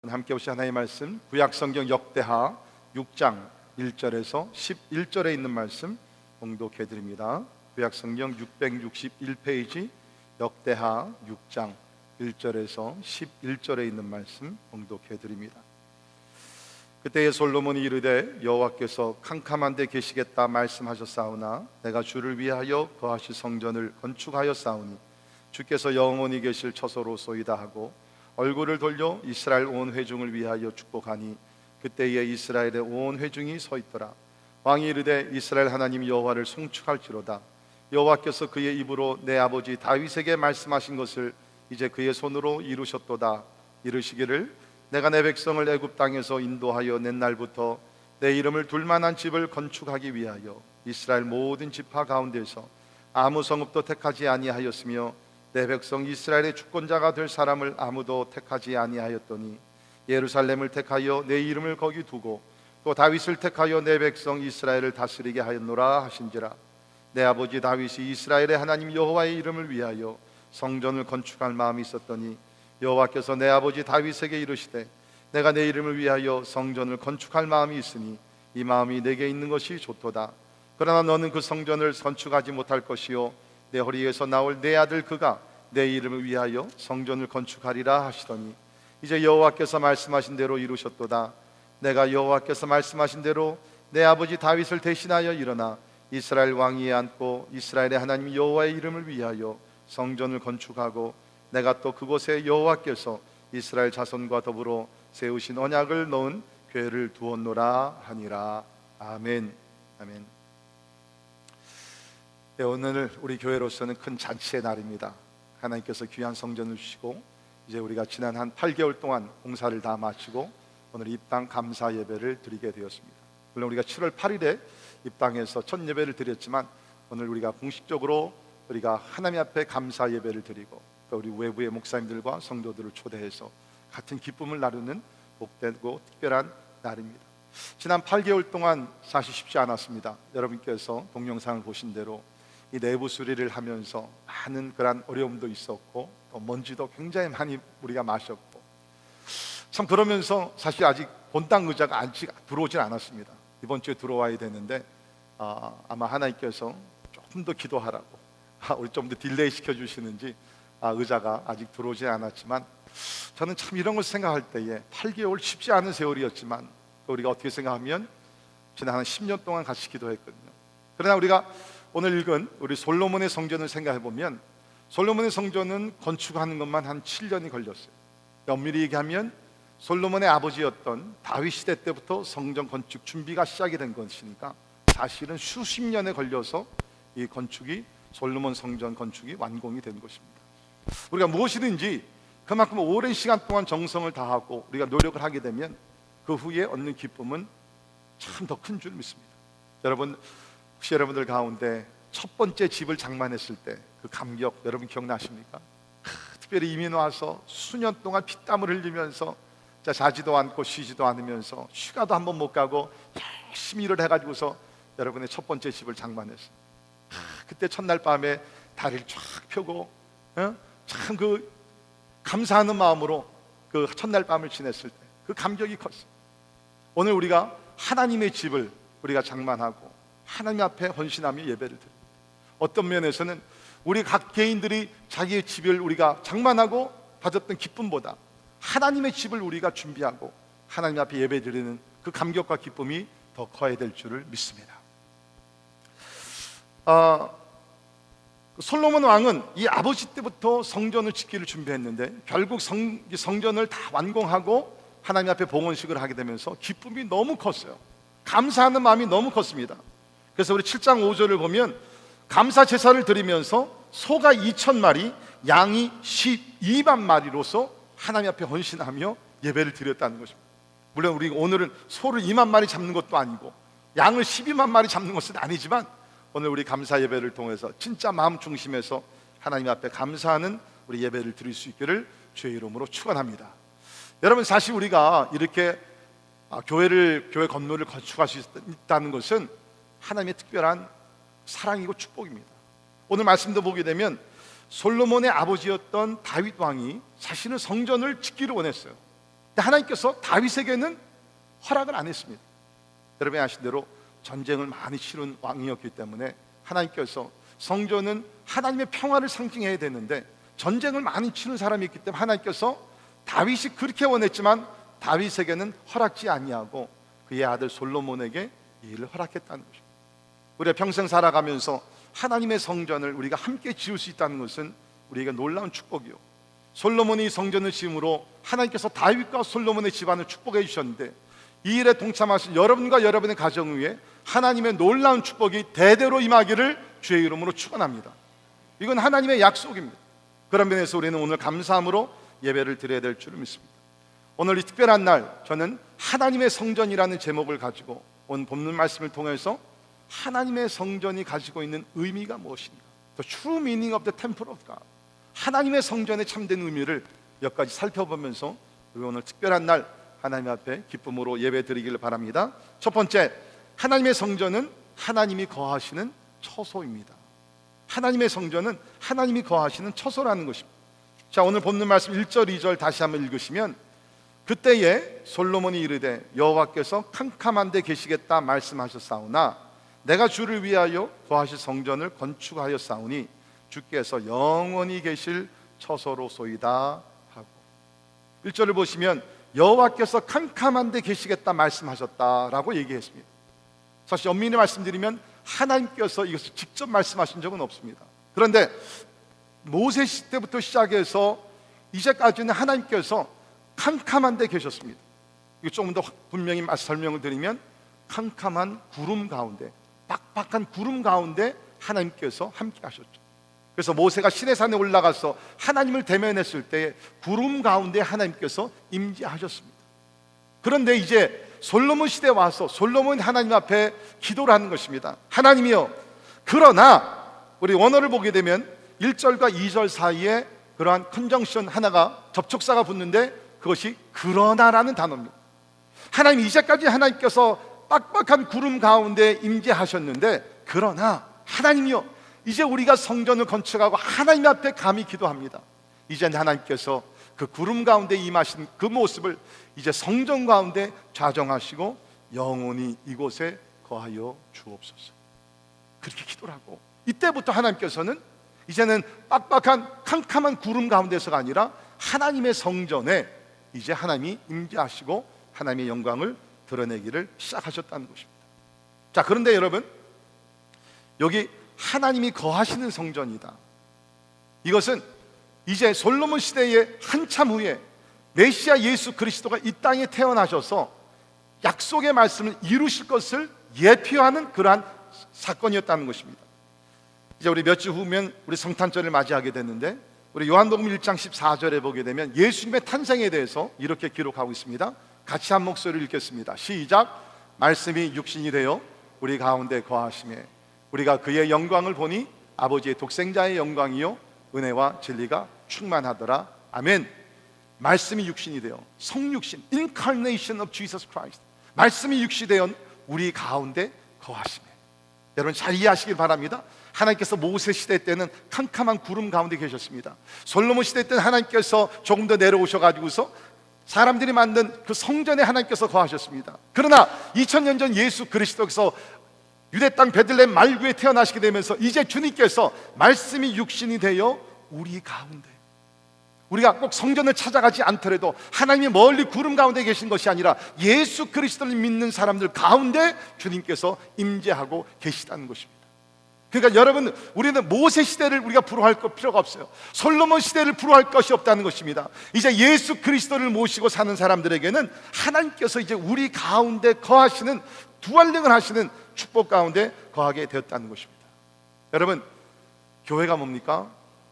함께 보시 하나님의 말씀 구약성경 역대하 6장 1절에서 11절에 있는 말씀 봉독해 드립니다. 구약성경 661페이지 역대하 6장 1절에서 11절에 있는 말씀 봉독해 드립니다. 그때에 솔로몬이 이르되 여호와께서 캄캄한 데 계시겠다 말씀하셨사오나 내가 주를 위하여 거하실 성전을 건축하였사오니 주께서 영원히 계실 처소로소이다 하고 얼굴을 돌려 이스라엘 온 회중을 위하여 축복하니 그때에 이스라엘의 온 회중이 서 있더라. 왕이 이르되 이스라엘 하나님 여호와를 송축할지로다. 여호와께서 그의 입으로 내 아버지 다윗에게 말씀하신 것을 이제 그의 손으로 이루셨도다. 이르시기를 내가 내 백성을 애굽 땅에서 인도하여 낸 날부터 내 이름을 둘 만한 집을 건축하기 위하여 이스라엘 모든 지파 가운데서 아무 성읍도 택하지 아니하였으며 내 백성 이스라엘의 주권자가 될 사람을 아무도 택하지 아니하였더니 예루살렘을 택하여 내 이름을 거기 두고 또 다윗을 택하여 내 백성 이스라엘을 다스리게 하였노라 하신지라. 내 아버지 다윗이 이스라엘의 하나님 여호와의 이름을 위하여 성전을 건축할 마음이 있었더니 여호와께서 내 아버지 다윗에게 이르시되 내가 내 이름을 위하여 성전을 건축할 마음이 있으니 이 마음이 내게 있는 것이 좋도다. 그러나 너는 그 성전을 건축하지 못할 것이요 내 허리에서 나올 내 아들 그가 내 이름을 위하여 성전을 건축하리라 하시더니 이제 여호와께서 말씀하신 대로 이루셨도다. 내가 여호와께서 말씀하신 대로 내 아버지 다윗을 대신하여 일어나 이스라엘 왕위에 앉고 이스라엘의 하나님 여호와의 이름을 위하여 성전을 건축하고 내가 또 그곳에 여호와께서 이스라엘 자손과 더불어 세우신 언약을 넣은 궤를 두었노라 하니라. 아멘. 아멘. 네, 오늘 우리 교회로서는 큰 잔치의 날입니다. 하나님께서 귀한 성전을 주시고 이제 우리가 지난 한 8개월 동안 공사를 다 마치고 오늘 입당 감사 예배를 드리게 되었습니다. 물론 우리가 7월 8일에 입당해서 첫 예배를 드렸지만 오늘 우리가 공식적으로 우리가 하나님 앞에 감사 예배를 드리고 또 우리 외부의 목사님들과 성도들을 초대해서 같은 기쁨을 나누는 복되고 특별한 날입니다. 지난 8개월 동안 사실 쉽지 않았습니다. 여러분께서 동영상을 보신 대로 이 내부 수리를 하면서 많은 그런 어려움도 있었고 또 먼지도 굉장히 많이 우리가 마셨고 참 그러면서 사실 아직 본당 의자가 들어오진 않았습니다. 이번 주에 들어와야 되는데 아마 하나님께서 조금 더 기도하라고 우리 좀 더 딜레이 시켜주시는지 의자가 아직 들어오지 않았지만 저는 참 이런 걸 생각할 때에 8개월 쉽지 않은 세월이었지만 또 우리가 어떻게 생각하면 지난 한 10년 동안 같이 기도했거든요. 그러나 우리가 오늘 읽은 우리 솔로몬의 성전을 생각해 보면 솔로몬의 성전은 건축하는 것만 한 7년이 걸렸어요. 엄밀히 얘기하면 솔로몬의 아버지였던 다윗 시대 때부터 성전 건축 준비가 시작이 된 것이니까 사실은 수십 년에 걸려서 이 건축이 솔로몬 성전 건축이 완공이 된 것입니다. 우리가 무엇이든지 그만큼 오랜 시간 동안 정성을 다하고 우리가 노력을 하게 되면 그 후에 얻는 기쁨은 참 더 큰 줄 믿습니다. 여러분 혹시 여러분들 가운데 첫 번째 집을 장만했을 때 그 감격 여러분 기억나십니까? 특별히 이민 와서 수년 동안 피땀을 흘리면서 자지도 않고 쉬지도 않으면서 휴가도 한 번 못 가고 열심히 일을 해가지고서 여러분의 첫 번째 집을 장만했어요. 그때 첫날 밤에 다리를 쫙 펴고 참 그 감사하는 마음으로 그 첫날 밤을 지냈을 때 그 감격이 컸어요. 오늘 우리가 하나님의 집을 우리가 장만하고 하나님 앞에 헌신하며 예배를 드립니다. 어떤 면에서는 우리 각 개인들이 자기의 집을 우리가 장만하고 받았던 기쁨보다 하나님의 집을 우리가 준비하고 하나님 앞에 예배 드리는 그 감격과 기쁨이 더 커야 될 줄을 믿습니다. 솔로몬 왕은 이 아버지 때부터 성전을 짓기를 준비했는데 결국 성전을 다 완공하고 하나님 앞에 봉헌식을 하게 되면서 기쁨이 너무 컸어요. 감사하는 마음이 너무 컸습니다. 그래서 우리 7장 5절을 보면 감사 제사를 드리면서 소가 2,000마리 양이 12만 마리로서 하나님 앞에 헌신하며 예배를 드렸다는 것입니다. 물론 우리 오늘은 소를 2만 마리 잡는 것도 아니고 양을 12만 마리 잡는 것은 아니지만 오늘 우리 감사 예배를 통해서 진짜 마음 중심에서 하나님 앞에 감사하는 우리 예배를 드릴 수 있기를 주의 이름으로 축원합니다. 여러분 사실 우리가 이렇게 교회 건물을 건축할 수 있다는 것은 하나님의 특별한 사랑이고 축복입니다. 오늘 말씀도 보게 되면 솔로몬의 아버지였던 다윗 왕이 자신은 성전을 짓기를 원했어요. 근데 하나님께서 다윗에게는 허락을 안 했습니다. 여러분이 아신 대로 전쟁을 많이 치른 왕이었기 때문에 하나님께서, 성전은 하나님의 평화를 상징해야 되는데 전쟁을 많이 치른 사람이 있기 때문에 하나님께서 다윗이 그렇게 원했지만 다윗에게는 허락지 아니하고 그의 아들 솔로몬에게 이 일을 허락했다는 것입니다. 우리가 평생 살아가면서 하나님의 성전을 우리가 함께 지을 수 있다는 것은 우리에게 놀라운 축복이요, 솔로몬이 성전을 지음으로 하나님께서 다윗과 솔로몬의 집안을 축복해 주셨는데 이 일에 동참하신 여러분과 여러분의 가정 위에 하나님의 놀라운 축복이 대대로 임하기를 주의 이름으로 축원합니다. 이건 하나님의 약속입니다. 그런 면에서 우리는 오늘 감사함으로 예배를 드려야 될 줄을 믿습니다. 오늘 이 특별한 날, 저는 하나님의 성전이라는 제목을 가지고 오늘 본문 말씀을 통해서 하나님의 성전이 가지고 있는 의미가 무엇인가, The true meaning of the temple of God, 하나님의 성전의 참된 의미를 몇 가지 살펴보면서 우리 오늘 특별한 날 하나님 앞에 기쁨으로 예배 드리기를 바랍니다. 첫 번째, 하나님의 성전은 하나님이 거하시는 처소입니다. 하나님의 성전은 하나님이 거하시는 처소라는 것입니다. 자, 오늘 본문 말씀 1절 2절 다시 한번 읽으시면, 그때에 솔로몬이 이르되 여호와께서 캄캄한 데 계시겠다 말씀하셨사오나 내가 주를 위하여 거하실 성전을 건축하였사오니 주께서 영원히 계실 처소로소이다 하고, 1절을 보시면 여호와께서 캄캄한 데 계시겠다 말씀하셨다라고 얘기했습니다. 사실 엄밀히 말씀드리면 하나님께서 이것을 직접 말씀하신 적은 없습니다. 그런데 모세 시대부터 시작해서 이제까지는 하나님께서 캄캄한 데 계셨습니다. 이거 조금 더 분명히 설명을 드리면 캄캄한 구름 가운데, 빡빡한 구름 가운데 하나님께서 함께 하셨죠. 그래서 모세가 시내산에 올라가서 하나님을 대면했을 때 구름 가운데 하나님께서 임재하셨습니다. 그런데 이제 솔로몬 시대에 와서 솔로몬이 하나님 앞에 기도를 하는 것입니다. 하나님이여, 그러나, 우리 원어를 보게 되면 1절과 2절 사이에 그러한 컨정션 하나가, 접촉사가 붙는데 그것이 그러나라는 단어입니다. 하나님, 이제까지 하나님께서 빡빡한 구름 가운데 임재하셨는데, 그러나 하나님이여, 이제 우리가 성전을 건축하고 하나님 앞에 감히 기도합니다. 이제 하나님께서 그 구름 가운데 임하신 그 모습을 이제 성전 가운데 좌정하시고 영원히 이곳에 거하여 주옵소서. 그렇게 기도를 하고, 이때부터 하나님께서는 이제는 빡빡한 캄캄한 구름 가운데서가 아니라 하나님의 성전에 이제 하나님이 임재하시고 하나님의 영광을 드러내기를 시작하셨다는 것입니다. 자, 그런데 여러분, 여기 하나님이 거하시는 성전이다, 이것은 이제 솔로몬 시대의 한참 후에 메시아 예수 그리스도가 이 땅에 태어나셔서 약속의 말씀을 이루실 것을 예표하는 그러한 사건이었다는 것입니다. 이제 우리 몇 주 후면 우리 성탄절을 맞이하게 됐는데, 우리 요한복음 1장 14절에 보게 되면 예수님의 탄생에 대해서 이렇게 기록하고 있습니다. 같이 한 목소리를 읽겠습니다. 시작. 말씀이 육신이 되어 우리 가운데 거하시매 우리가 그의 영광을 보니 아버지의 독생자의 영광이요 은혜와 진리가 충만하더라. 아멘. 말씀이 육신이 되어, 성육신, Incarnation of Jesus Christ, 말씀이 육신이 되어 우리 가운데 거하시매. 여러분 잘 이해하시길 바랍니다. 하나님께서 모세 시대 때는 캄캄한 구름 가운데 계셨습니다. 솔로몬 시대 때는 하나님께서 조금 더 내려오셔가지고서 사람들이 만든 그 성전에 하나님께서 거하셨습니다. 그러나 2000년 전 예수 그리스도께서 유대 땅 베들레헴 말구에 태어나시게 되면서 이제 주님께서 말씀이 육신이 되어 우리 가운데, 우리가 꼭 성전을 찾아가지 않더라도 하나님이 멀리 구름 가운데 계신 것이 아니라 예수 그리스도를 믿는 사람들 가운데 주님께서 임재하고 계시다는 것입니다. 그러니까 여러분, 우리는 모세 시대를 우리가 부러워할 필요가 없어요. 솔로몬 시대를 부러워할 것이 없다는 것입니다. 이제 예수 그리스도를 모시고 사는 사람들에게는 하나님께서 이제 우리 가운데 거하시는, 두활력을 하시는 축복 가운데 거하게 되었다는 것입니다. 여러분, 교회가 뭡니까?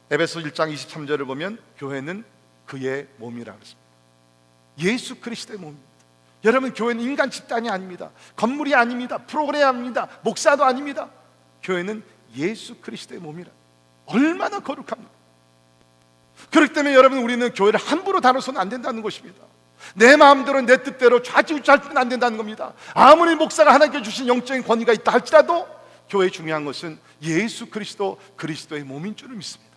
에베소 1장 23절을 보면 교회는 그의 몸이라고 했습니다. 예수 그리스도의 몸입니다. 여러분, 교회는 인간 집단이 아닙니다. 건물이 아닙니다. 프로그램이 아닙니다. 목사도 아닙니다. 교회는 예수 그리스도의 몸이라. 얼마나 거룩합니까? 그렇기 때문에 여러분, 우리는 교회를 함부로 다뤄서는 안 된다는 것입니다. 내 마음대로 내 뜻대로 좌지우지할뿐 안 된다는 겁니다. 아무리 목사가 하나님께 주신 영적인 권위가 있다 할지라도 교회의 중요한 것은 예수 그리스도, 그리스도의 몸인 줄을 믿습니다.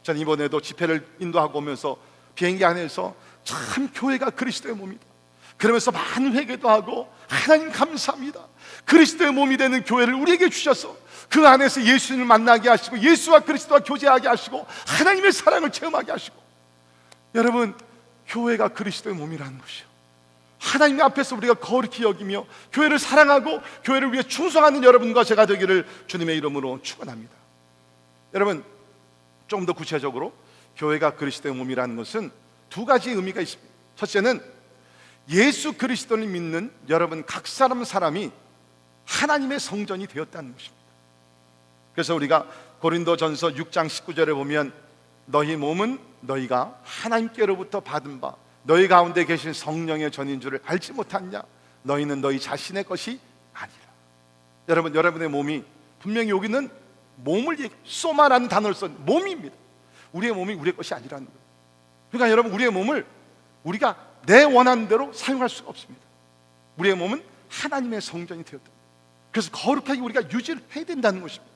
저는 이번에도 집회를 인도하고 오면서 비행기 안에서 참 교회가 그리스도의 몸이다. 그러면서 많은 회개도 하고 하나님 감사합니다. 그리스도의 몸이 되는 교회를 우리에게 주셔서 그 안에서 예수님을 만나게 하시고 예수와 그리스도와 교제하게 하시고 하나님의 사랑을 체험하게 하시고, 여러분, 교회가 그리스도의 몸이라는 것이요, 하나님 앞에서 우리가 거룩히 여기며 교회를 사랑하고 교회를 위해 충성하는 여러분과 제가 되기를 주님의 이름으로 축원합니다. 여러분, 좀 더 구체적으로 교회가 그리스도의 몸이라는 것은 두 가지 의미가 있습니다. 첫째는 예수 그리스도를 믿는 여러분 각 사람이 하나님의 성전이 되었다는 것입니다. 그래서 우리가 고린도전서 6장 19절에 보면 너희 몸은 너희가 하나님께로부터 받은 바 너희 가운데 계신 성령의 전인 줄을 알지 못하냐? 너희는 너희 자신의 것이 아니라. 여러분, 여러분의 몸이 분명히 여기는 몸을 소마라는 단어를 쓴 몸입니다. 우리의 몸이 우리의 것이 아니라는 거예요. 그러니까 여러분, 우리의 몸을 우리가 내 원하는 대로 사용할 수가 없습니다. 우리의 몸은 하나님의 성전이 되었다. 그래서 거룩하게 우리가 유지를 해야 된다는 것입니다.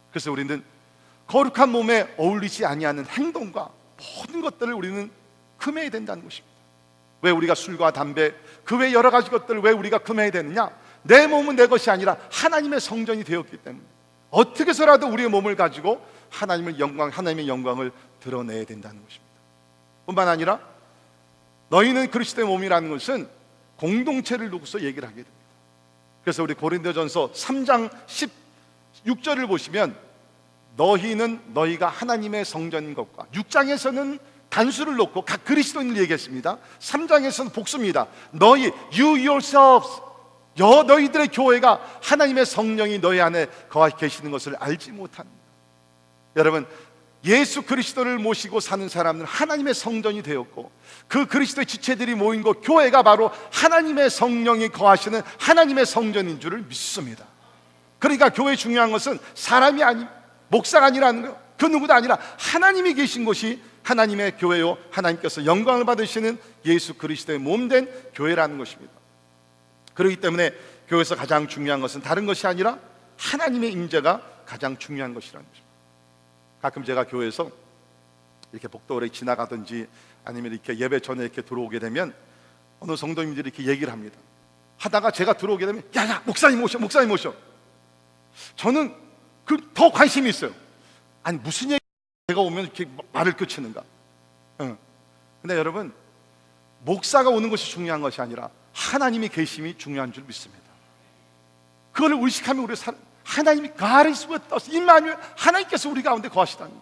그래서 우리는 거룩한 몸에 어울리지 아니하는 행동과 모든 것들을 우리는 금해야 된다는 것입니다. 왜 우리가 술과 담배, 그 외 여러 가지 것들을 왜 우리가 금해야 되느냐? 내 몸은 내 것이 아니라 하나님의 성전이 되었기 때문에 어떻게 해서라도 우리의 몸을 가지고 하나님의 영광을 드러내야 된다는 것입니다. 뿐만 아니라 너희는 그리스도의 몸이라는 것은 공동체를 두고서 얘기를 하게 됩니다. 그래서 우리 고린도전서 3장 16절을 보시면 너희는 너희가 하나님의 성전인 것과, 6장에서는 단수를 놓고 각 그리스도인을 얘기했습니다. 3장에서는 복수입니다. 너희, you yourselves, 너희들의 교회가 하나님의 성령이 너희 안에 거하 계시는 것을 알지 못합니다. 여러분, 예수 그리스도를 모시고 사는 사람은 하나님의 성전이 되었고, 그 그리스도의 지체들이 모인 곳 교회가 바로 하나님의 성령이 거하시는 하나님의 성전인 줄을 믿습니다. 그러니까 교회의 중요한 것은 사람이 아닌, 목사가 아니라는 거예요. 그 누구도 아니라 하나님이 계신 곳이 하나님의 교회요, 하나님께서 영광을 받으시는 예수 그리스도의 몸된 교회라는 것입니다. 그렇기 때문에 교회에서 가장 중요한 것은 다른 것이 아니라 하나님의 임재가 가장 중요한 것이라는 것입니다. 가끔 제가 교회에서 이렇게 복도를 지나가든지 아니면 이렇게 예배 전에 이렇게 들어오게 되면 어느 성도님들이 이렇게 얘기를 합니다. 하다가 제가 들어오게 되면 야 목사님 오셔. 저는 더 관심이 있어요. 아니 무슨 얘기 제가 오면 이렇게 말을 끝치는가. 근데 여러분, 목사가 오는 것이 중요한 것이 아니라 하나님의 계심이 중요한 줄 믿습니다. 그걸 의식하면 우리 하나님이 God is with us, 임마누엘, 하나님께서 우리 가운데 거하시다니.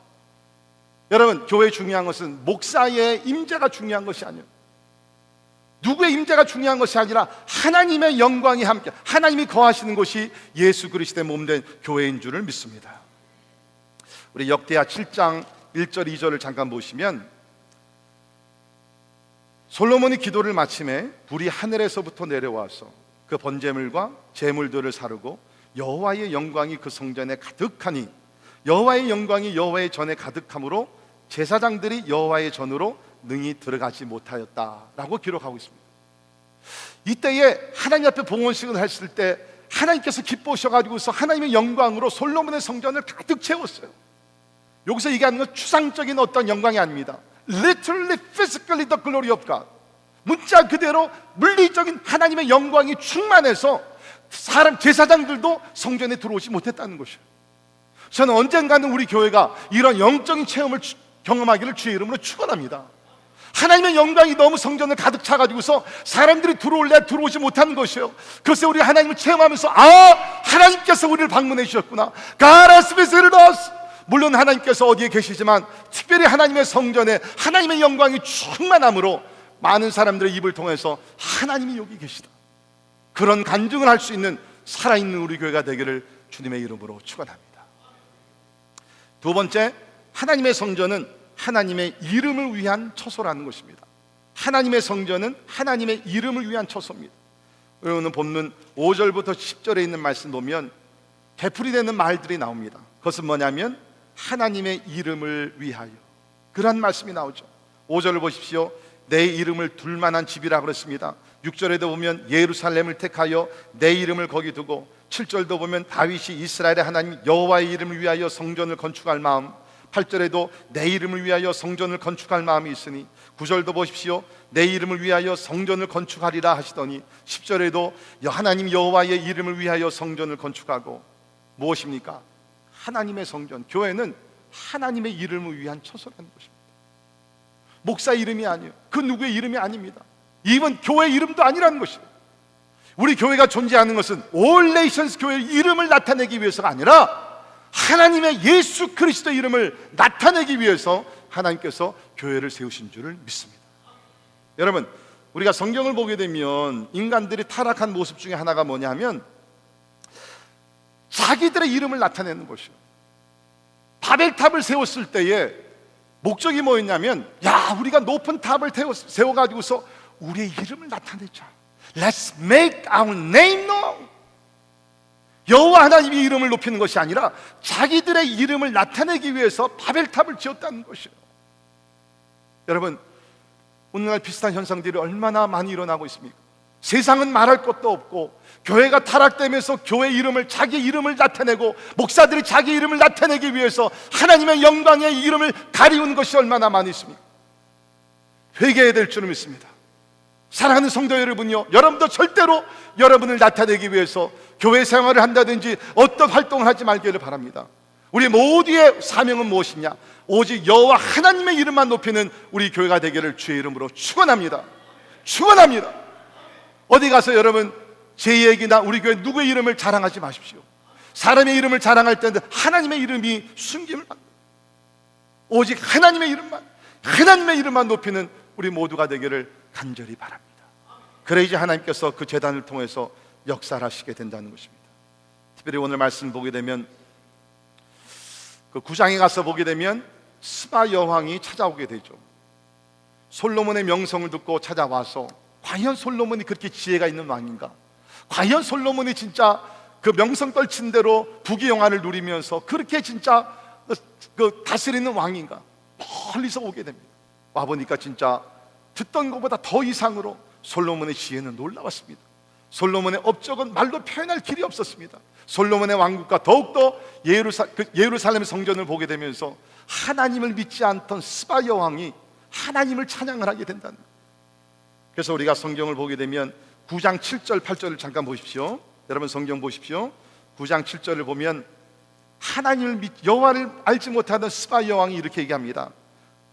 여러분, 교회의 중요한 것은 목사의 임재가 중요한 것이 아니에요. 누구의 임재가 중요한 것이 아니라 하나님의 영광이 함께, 하나님이 거하시는 곳이 예수 그리스도의 몸된 교회인 줄을 믿습니다. 우리 역대하 7장 1절 2절을 잠깐 보시면 솔로몬이 기도를 마침에 불이 하늘에서부터 내려와서 그 번제물과 제물들을 사르고 여호와의 영광이 그 성전에 가득하니 여호와의 영광이 여호와의 전에 가득함으로 제사장들이 여호와의 전으로 능히 들어가지 못하였다라고 기록하고 있습니다. 이때에 하나님 앞에 봉헌식을 했을 때 하나님께서 기뻐하셔가지고서 하나님의 영광으로 솔로몬의 성전을 가득 채웠어요. 여기서 얘기하는 건 추상적인 어떤 영광이 아닙니다. Literally, physically the glory of God. 문자 그대로 물리적인 하나님의 영광이 충만해서 제사장들도 성전에 들어오지 못했다는 것이에요. 저는 언젠가는 우리 교회가 이런 영적인 체험을 경험하기를 주의 이름으로 축원합니다. 하나님의 영광이 너무 성전을 가득 차가지고서 사람들이 들어오지 못하는 것이에요. 그래서 우리 하나님을 체험하면서 하나님께서 우리를 방문해 주셨구나. God has visited us. 물론 하나님께서 어디에 계시지만 특별히 하나님의 성전에 하나님의 영광이 충만함으로 많은 사람들의 입을 통해서 하나님이 여기 계시다, 그런 간증을 할 수 있는 살아있는 우리 교회가 되기를 주님의 이름으로 축원합니다. 두 번째, 하나님의 성전은 하나님의 이름을 위한 처소라는 것입니다. 하나님의 성전은 하나님의 이름을 위한 처소입니다. 오늘 본문 5절부터 10절에 있는 말씀 보면 되풀이되는 말들이 나옵니다. 그것은 뭐냐면 하나님의 이름을 위하여, 그런 말씀이 나오죠. 5절을 보십시오. 내 이름을 둘 만한 집이라 그랬습니다. 6절에도 보면 예루살렘을 택하여 내 이름을 거기 두고, 7절도 보면 다윗이 이스라엘의 하나님 여호와의 이름을 위하여 성전을 건축할 마음, 8절에도 내 이름을 위하여 성전을 건축할 마음이 있으니, 9절도 보십시오. 내 이름을 위하여 성전을 건축하리라 하시더니, 10절에도 하나님 여호와의 이름을 위하여 성전을 건축하고, 무엇입니까? 하나님의 성전. 교회는 하나님의 이름을 위한 처소라는 것입니다. 목사 이름이 아니에요. 그 누구의 이름이 아닙니다. 이번 교회 이름도 아니라는 것이에요. 우리 교회가 존재하는 것은 올 네이션스 교회의 이름을 나타내기 위해서가 아니라 하나님의 예수 그리스도의 이름을 나타내기 위해서 하나님께서 교회를 세우신 줄을 믿습니다. 여러분, 우리가 성경을 보게 되면 인간들이 타락한 모습 중에 하나가 뭐냐면 자기들의 이름을 나타내는 것이에요. 바벨탑을 세웠을 때에 목적이 뭐였냐면, 야, 우리가 높은 탑을 세워가지고서 우리의 이름을 나타내자. Let's make our name known. 여호와 하나님의 이름을 높이는 것이 아니라 자기들의 이름을 나타내기 위해서 바벨탑을 지었다는 것이에요. 여러분, 오늘날 비슷한 현상들이 얼마나 많이 일어나고 있습니까? 세상은 말할 것도 없고, 교회가 타락되면서 교회 이름을, 자기 이름을 나타내고, 목사들이 자기 이름을 나타내기 위해서 하나님의 영광의 이름을 가리우는 것이 얼마나 많이 있습니까? 회개해야 될 줄을 믿습니다. 사랑하는 성도 여러분요, 여러분도 절대로 여러분을 나타내기 위해서 교회 생활을 한다든지 어떤 활동을 하지 말기를 바랍니다. 우리 모두의 사명은 무엇이냐? 오직 여호와 하나님의 이름만 높이는 우리 교회가 되기를 주의 이름으로 축원합니다. 축원합니다. 어디 가서 여러분 제 얘기나 우리 교회 누구의 이름을 자랑하지 마십시오. 사람의 이름을 자랑할 때는 하나님의 이름이 숨김을 받는, 오직 하나님의 이름만 높이는 우리 모두가 되기를 간절히 바랍니다. 그래야지 하나님께서 그 제단을 통해서 역사를 하시게 된다는 것입니다. 특별히 오늘 말씀 보게 되면 그 9장에 가서 보게 되면 스바 여왕이 찾아오게 되죠. 솔로몬의 명성을 듣고 찾아와서, 과연 솔로몬이 그렇게 지혜가 있는 왕인가? 과연 솔로몬이 진짜 그 명성 떨친 대로 부귀영화를 누리면서 그렇게 진짜 그 다스리는 왕인가? 멀리서 오게 됩니다. 와보니까 진짜 듣던 것보다 더 이상으로 솔로몬의 지혜는 놀라웠습니다. 솔로몬의 업적은 말로 표현할 길이 없었습니다. 솔로몬의 왕국과 더욱더 예루살렘 성전을 보게 되면서 하나님을 믿지 않던 스바 여왕이 하나님을 찬양을 하게 된다는 거예요. 그래서 우리가 성경을 보게 되면 9장 7절 8절을 잠깐 보십시오. 여러분 성경 보십시오. 9장 7절을 보면 여호와를 알지 못하던 스바 여왕이 이렇게 얘기합니다.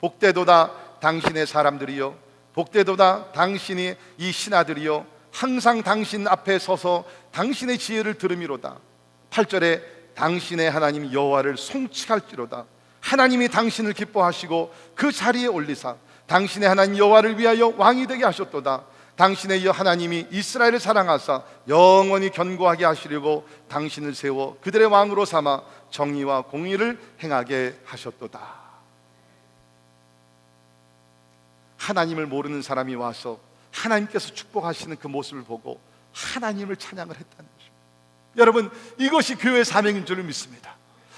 복되도다 당신의 사람들이여, 복되도다 당신이 이 신하들이여, 항상 당신 앞에 서서 당신의 지혜를 들음이로다. 8절에 당신의 하나님 여호와를 송축할지로다. 하나님이 당신을 기뻐하시고 그 자리에 올리사 당신의 하나님 여호와를 위하여 왕이 되게 하셨도다. 당신의 하나님이 이스라엘을 사랑하사 영원히 견고하게 하시려고 당신을 세워 그들의 왕으로 삼아 정의와 공의를 행하게 하셨도다. 하나님을 모르는 사람이 와서 하나님께서 축복하시는 그 모습을 보고 하나님을 찬양을 했다는 것입니다. 여러분, 이것이 교회의 사명인 줄 믿습니다.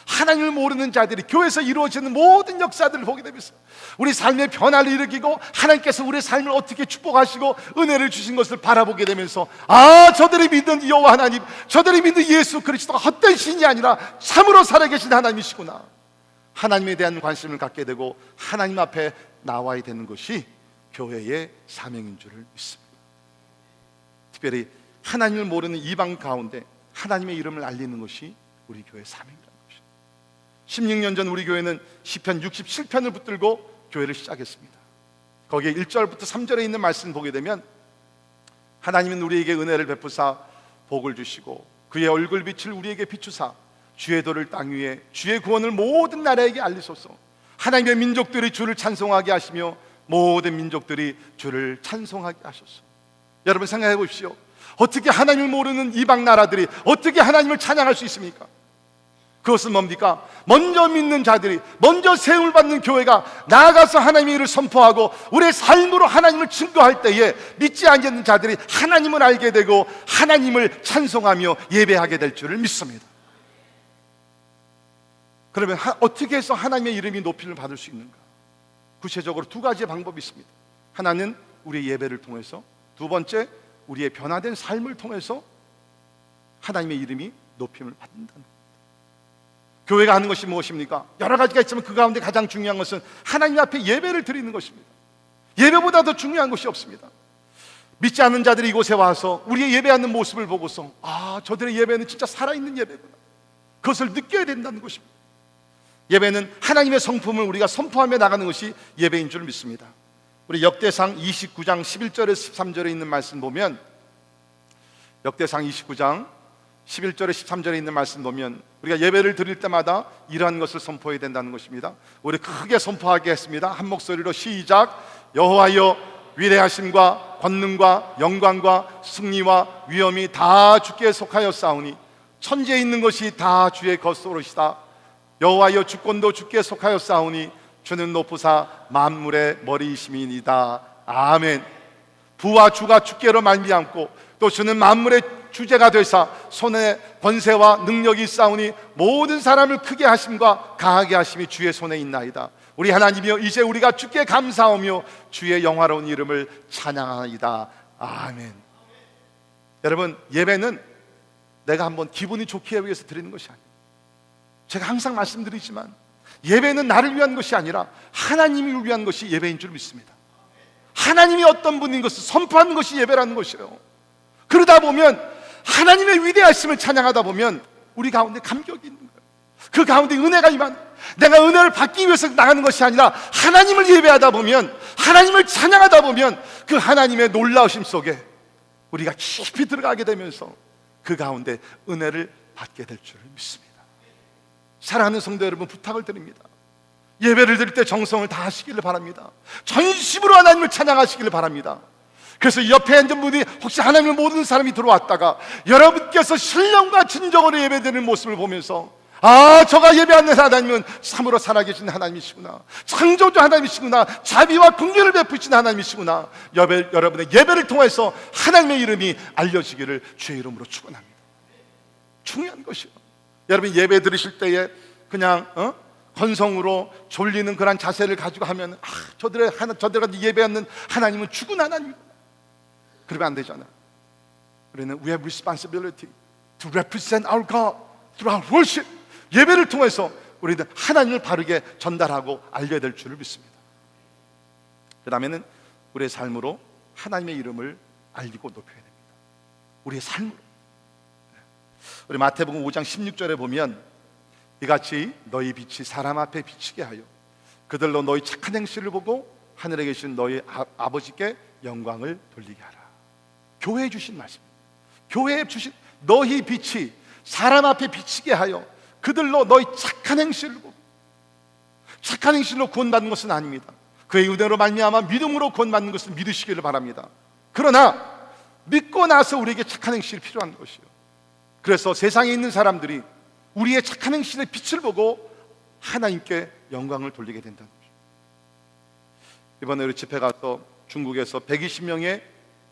하나님을 모르는 자들이 교회에서 이루어지는 모든 역사들을 보게 되면서 우리 삶의 변화를 일으키고 하나님께서 우리의 삶을 어떻게 축복하시고 은혜를 주신 것을 바라보게 되면서, 아, 저들이 믿는 여호와 하나님, 저들이 믿는 예수 그리스도가 헛된 신이 아니라 참으로 살아계신 하나님이시구나. 하나님에 대한 관심을 갖게 되고 하나님 앞에 나와야 되는 것이 교회의 사명인 줄을 믿습니다. 특별히 하나님을 모르는 이방 가운데 하나님의 이름을 알리는 것이 우리 교회의 사명이라는 것입니다. 16년 전 우리 교회는 시편 67편을 붙들고 교회를 시작했습니다. 거기에 1절부터 3절에 있는 말씀을 보게 되면, 하나님은 우리에게 은혜를 베푸사 복을 주시고 그의 얼굴빛을 우리에게 비추사 주의 도를 땅 위에 주의 구원을 모든 나라에게 알리소서. 하나님의 민족들이 주를 찬송하게 하시며 모든 민족들이 주를 찬송하게 하소서. 여러분 생각해 보십시오. 어떻게 하나님을 모르는 이방 나라들이 어떻게 하나님을 찬양할 수 있습니까? 그것은 뭡니까? 먼저 믿는 자들이, 먼저 세움을 받는 교회가 나아가서 하나님의 일을 선포하고 우리의 삶으로 하나님을 증거할 때에 믿지 않는 자들이 하나님을 알게 되고 하나님을 찬송하며 예배하게 될 줄을 믿습니다. 그러면 어떻게 해서 하나님의 이름이 높임을 받을 수 있는가? 구체적으로 두 가지의 방법이 있습니다. 하나는 우리의 예배를 통해서, 두 번째 우리의 변화된 삶을 통해서 하나님의 이름이 높임을 받는다는 겁니다. 교회가 하는 것이 무엇입니까? 여러 가지가 있지만 그 가운데 가장 중요한 것은 하나님 앞에 예배를 드리는 것입니다. 예배보다 더 중요한 것이 없습니다. 믿지 않는 자들이 이곳에 와서 우리의 예배하는 모습을 보고서 저들의 예배는 진짜 살아있는 예배구나, 그것을 느껴야 된다는 것입니다. 예배는 하나님의 성품을 우리가 선포하며 나가는 것이 예배인 줄 믿습니다. 우리 역대상 29장 11절에서 13절에 있는 말씀 보면, 역대상 29장 11절에 13절에 있는 말씀 보면 우리가 예배를 드릴 때마다 이러한 것을 선포해야 된다는 것입니다. 우리 크게 선포하게 했습니다. 한 목소리로 시작. 여호와여, 위대하심과 권능과 영광과 승리와 위엄이 다 주께 속하였사오니 천지에 있는 것이 다 주의 것으로시다. 여호와여, 주권도 주께 속하였사오니 주는 높으사 만물의 머리이심이니이다. 아멘. 부와 주가 주께로 말미암고 또 주는 만물의 주제가 되사 손에 권세와 능력이 있사오니 모든 사람을 크게 하심과 강하게 하심이 주의 손에 있나이다. 우리 하나님이여, 이제 우리가 주께 감사하며 주의 영화로운 이름을 찬양하나이다. 아멘. 여러분, 예배는 내가 한번 기분이 좋게 하기 위해서 드리는 것이 아니에요. 제가 항상 말씀드리지만 예배는 나를 위한 것이 아니라 하나님을 위한 것이 예배인 줄 믿습니다. 하나님이 어떤 분인 것을 선포하는 것이 예배라는 것이에요. 그러다 보면 하나님의 위대하심을 찬양하다 보면 우리 가운데 감격이 있는 거예요. 그 가운데 은혜가 임하는, 내가 은혜를 받기 위해서 나가는 것이 아니라 하나님을 예배하다 보면, 하나님을 찬양하다 보면 그 하나님의 놀라우심 속에 우리가 깊이 들어가게 되면서 그 가운데 은혜를 받게 될 줄 믿습니다. 사랑하는 성도 여러분, 부탁을 드립니다. 예배를 드릴 때 정성을 다하시기를 바랍니다. 전심으로 하나님을 찬양하시기를 바랍니다. 그래서 옆에 앉은 분이 혹시 하나님을 모르는 사람이 들어왔다가 여러분께서 신령과 진정으로 예배드리는 모습을 보면서 저가 예배하는 하나님은 참으로 살아계신 하나님이시구나, 창조주 하나님이시구나, 자비와 긍휼을 베푸신 하나님이시구나, 여러분의 예배를 통해서 하나님의 이름이 알려지기를 주의 이름으로 축원합니다. 중요한 것이요. 여러분, 예배 드리실 때에 그냥 건성으로 졸리는 그런 자세를 가지고 하면 저들가 예배하는 하나님은 죽은 하나님이구나, 그러면 안 되잖아. 우리는 we have responsibility to represent our God through our worship. 예배를 통해서 우리는 하나님을 바르게 전달하고 알려야 될 줄을 믿습니다. 그 다음에는 우리의 삶으로 하나님의 이름을 알리고 높여야 됩니다. 우리의 삶으로. 우리 마태복음 5장 16절에 보면 이같이 너희 빛이 사람 앞에 비치게 하여 그들로 너희 착한 행실을 보고 하늘에 계신 너희 아버지께 영광을 돌리게 하라. 교회에 주신 말씀입니다. 교회에 주신 너희 빛이 사람 앞에 비치게 하여 그들로 너희 착한 행실을 보고, 착한 행실로 구원받는 것은 아닙니다. 그의 은혜로 말미암아 믿음으로 구원받는 것을 믿으시기를 바랍니다. 그러나 믿고 나서 우리에게 착한 행실이 필요한 것이요. 그래서 세상에 있는 사람들이 우리의 착한 행실의 빛을 보고 하나님께 영광을 돌리게 된다는 것입니다. 이번에 우리 집회 가서 중국에서 120명의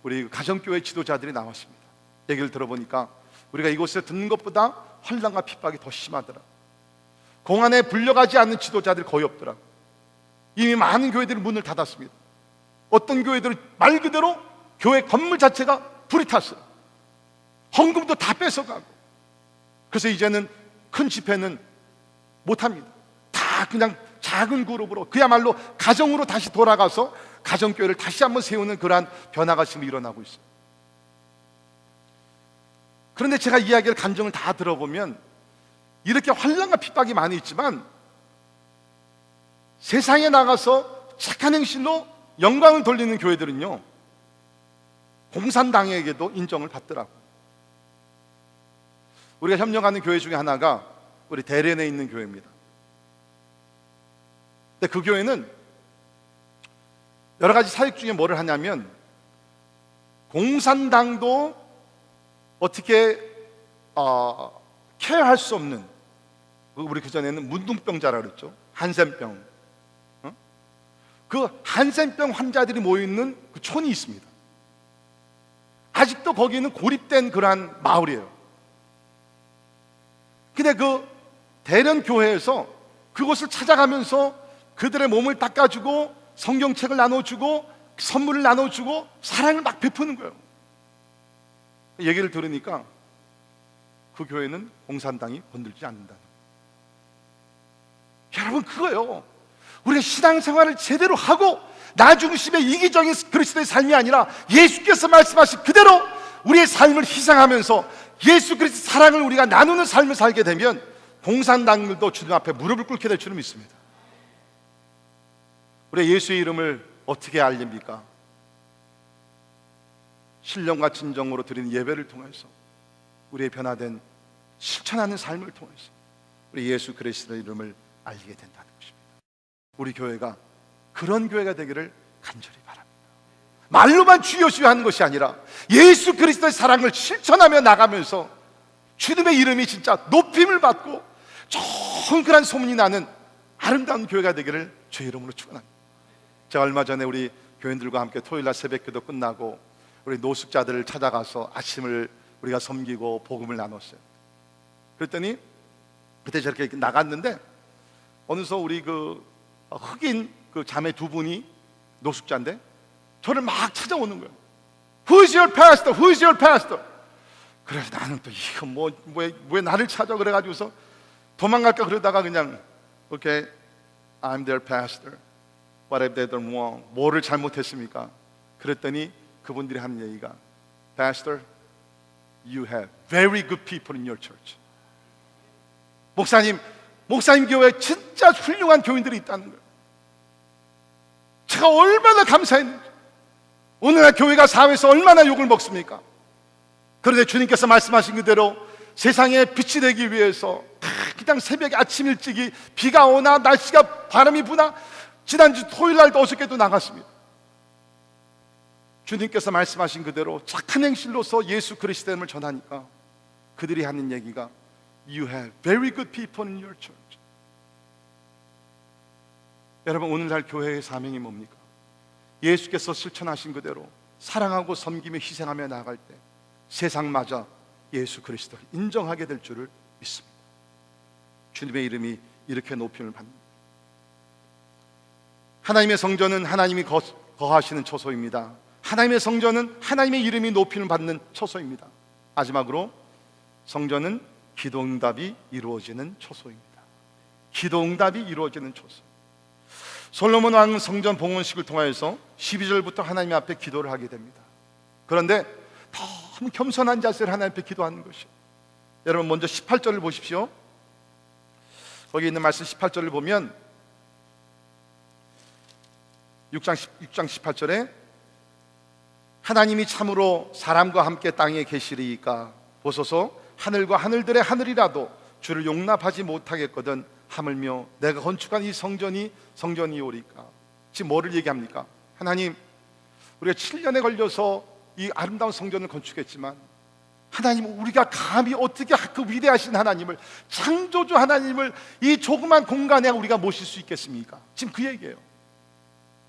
우리 가정교회 지도자들이 나왔습니다. 얘기를 들어보니까 우리가 이곳에 듣는 것보다 환난과 핍박이 더 심하더라. 공안에 불려가지 않는 지도자들이 거의 없더라. 이미 많은 교회들이 문을 닫았습니다. 어떤 교회들은 말 그대로 교회 건물 자체가 불이 탔어요. 헌금도 다 뺏어가고. 그래서 이제는 큰 집회는 못합니다. 다 그냥 작은 그룹으로, 그야말로 가정으로 다시 돌아가서 가정교회를 다시 한번 세우는 그러한 변화가 지금 일어나고 있어요. 그런데 제가 이야기를, 간증을 다 들어보면 이렇게 환난과 핍박이 많이 있지만 세상에 나가서 착한 행실로 영광을 돌리는 교회들은요, 공산당에게도 인정을 받더라고요. 우리가 협력하는 교회 중에 하나가 우리 대련에 있는 교회입니다. 근데 그 교회는 여러 가지 사역 중에 뭐를 하냐면, 공산당도 어떻게 케어할 수 없는, 우리 그전에는 문둥병자라 그랬죠. 한센병. 그 한센병 환자들이 모여있는 그 촌이 있습니다. 아직도 거기는 고립된 그러한 마을이에요. 근데 그 대련 교회에서 그곳을 찾아가면서 그들의 몸을 닦아주고 성경책을 나눠주고 선물을 나눠주고 사랑을 막 베푸는 거예요. 얘기를 들으니까 그 교회는 공산당이 건들지 않는다는 거예요. 여러분, 그거요. 우리가 신앙생활을 제대로 하고 나 중심의 이기적인 그리스도의 삶이 아니라 예수께서 말씀하신 그대로 우리의 삶을 희생하면서 예수 그리스도의 사랑을 우리가 나누는 삶을 살게 되면 공산당들도 주님 앞에 무릎을 꿇게 될 줄을 믿습니다. 우리 예수의 이름을 어떻게 알립니까? 신령과 진정으로 드리는 예배를 통해서 우리의 변화된 실천하는 삶을 통해서 우리 예수 그리스도의 이름을 알리게 된다는 것입니다. 우리 교회가 그런 교회가 되기를 간절히 바랍니다. 말로만 주여 주여 하는 것이 아니라 예수 그리스도의 사랑을 실천하며 나가면서 주님의 이름이 진짜 높임을 받고 정결한 소문이 나는 아름다운 교회가 되기를 주의 이름으로 축원합니다. 제가 얼마 전에 우리 교인들과 함께 토요일날 새벽기도 끝나고 우리 노숙자들을 찾아가서 아침을 우리가 섬기고 복음을 나눴어요. 그랬더니 그때 저렇게 나갔는데 어느새 우리 그 흑인 그 자매 두 분이 노숙자인데 저를 막 찾아오는 거예요. Who's your pastor? Who's your pastor? 그래서 나는 또 이거 왜 나를 찾아 그래가지고서 도망갈까 그러다가 그냥 Okay, I'm their pastor. What have they done wrong? 뭐를 잘못했습니까? 그랬더니 그분들이 하는 얘기가 Pastor, you have very good people in your church. 목사님 교회에 진짜 훌륭한 교인들이 있다는 거예요. 제가 얼마나 감사했는지. 오늘날 교회가 사회에서 얼마나 욕을 먹습니까? 그런데 주님께서 말씀하신 그대로 세상에 빛이 되기 위해서 그냥 새벽에 아침 일찍이 비가 오나 날씨가 바람이 부나 지난주 토요일날도 어저께도 나갔습니다. 주님께서 말씀하신 그대로 착한 행실로서 예수 그리스도의 이름을 전하니까 그들이 하는 얘기가 You have very good people in your church. 여러분, 오늘날 교회의 사명이 뭡니까? 예수께서 실천하신 그대로 사랑하고 섬기며 희생하며 나아갈 때 세상마저 예수 그리스도를 인정하게 될 줄을 믿습니다. 주님의 이름이 이렇게 높임을 받습니다. 하나님의 성전은 하나님이 거하시는 처소입니다. 하나님의 성전은 하나님의 이름이 높임을 받는 처소입니다. 마지막으로 성전은 기도응답이 이루어지는 처소입니다. 기도응답이 이루어지는 처소. 솔로몬 왕은 성전 봉헌식을 통하여서 12절부터 하나님 앞에 기도를 하게 됩니다. 그런데 너무 겸손한 자세로 하나님 앞에 기도하는 것이에요. 여러분, 먼저 18절을 보십시오. 거기 있는 말씀 18절을 보면 6장 18절에 하나님이 참으로 사람과 함께 땅에 계시리이까 보소서 하늘과 하늘들의 하늘이라도 주를 용납하지 못하겠거든 하물며 내가 건축한 이 성전이 오리까. 지금 뭐를 얘기합니까? 하나님, 우리가 7년에 걸려서 이 아름다운 성전을 건축했지만 하나님, 우리가 감히 어떻게 그 위대하신 하나님을, 창조주 하나님을 이 조그만 공간에 우리가 모실 수 있겠습니까? 지금 그 얘기예요.